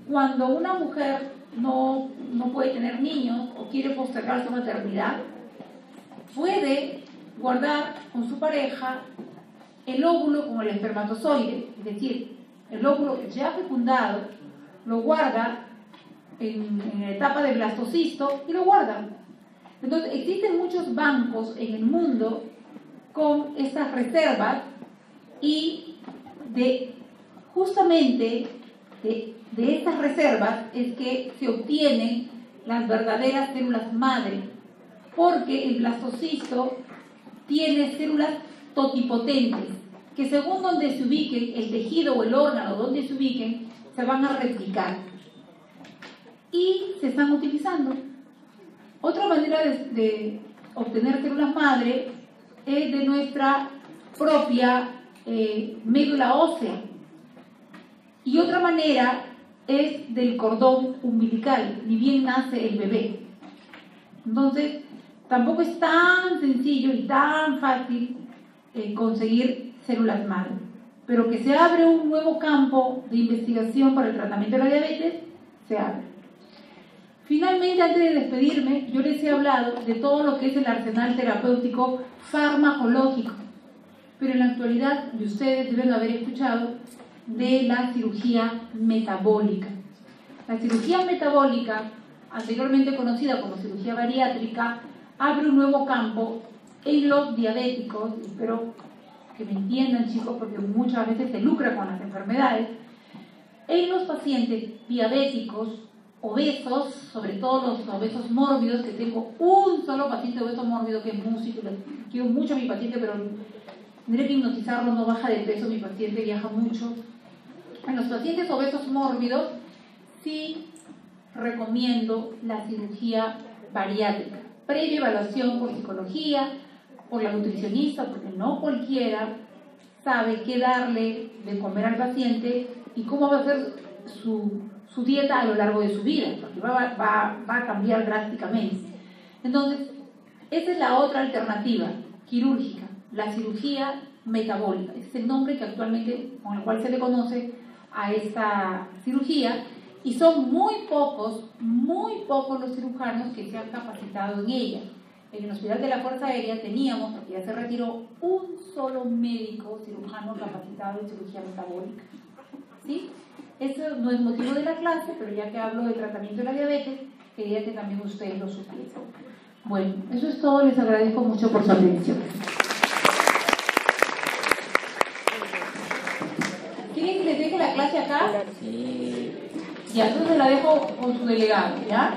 Cuando una mujer no puede tener niños o quiere postergar su maternidad, puede guardar con su pareja el óvulo con el espermatozoide, es decir, el óvulo ya fecundado, lo guarda en la etapa de blastocisto y lo guarda. Entonces, existen muchos bancos en el mundo con estas reservas y justamente de estas reservas es que se obtienen las verdaderas células madre, porque el blastocisto tiene células totipotentes que según donde se ubiquen el tejido o el órgano donde se ubiquen se van a replicar y se están utilizando. Otra manera de obtener células madre es de nuestra propia médula ósea y otra manera es del cordón umbilical, ni bien nace el bebé. Entonces tampoco es tan sencillo y tan fácil conseguir células madre, pero que se abre un nuevo campo de investigación para el tratamiento de la diabetes, se abre. Finalmente, antes de despedirme, yo les he hablado de todo lo que es el arsenal terapéutico farmacológico, pero en la actualidad, y ustedes deben haber escuchado, de la cirugía metabólica. La cirugía metabólica, anteriormente conocida como cirugía bariátrica, abre un nuevo campo en los diabéticos. Espero que me entiendan, chicos, porque muchas veces se lucra con las enfermedades. En los pacientes diabéticos, obesos, sobre todo los obesos mórbidos, que tengo un solo paciente obeso mórbido que es músico, quiero mucho a mi paciente, pero tendré que hipnotizarlo, no baja de peso, mi paciente viaja mucho. En los pacientes obesos mórbidos, sí recomiendo la cirugía bariátrica, previa evaluación por psicología, por la nutricionista, porque no cualquiera sabe qué darle de comer al paciente y cómo va a ser su dieta a lo largo de su vida, porque va a cambiar drásticamente. Entonces, esa es la otra alternativa quirúrgica, la cirugía metabólica. Ese es el nombre que actualmente, con el cual se le conoce a esta cirugía, y son muy pocos los cirujanos que se han capacitado en ella. En el Hospital de la Fuerza Aérea teníamos, porque ya se retiró, un solo médico cirujano capacitado en cirugía metabólica. ¿Sí? Eso no es motivo de la clase, pero ya que hablo del tratamiento de la diabetes, quería que también ustedes lo supiesen. Bueno, eso es todo. Les agradezco mucho por su atención. ¿Quieren que les deje la clase acá? Sí. Ya, entonces la dejo con su delegado, ¿ya?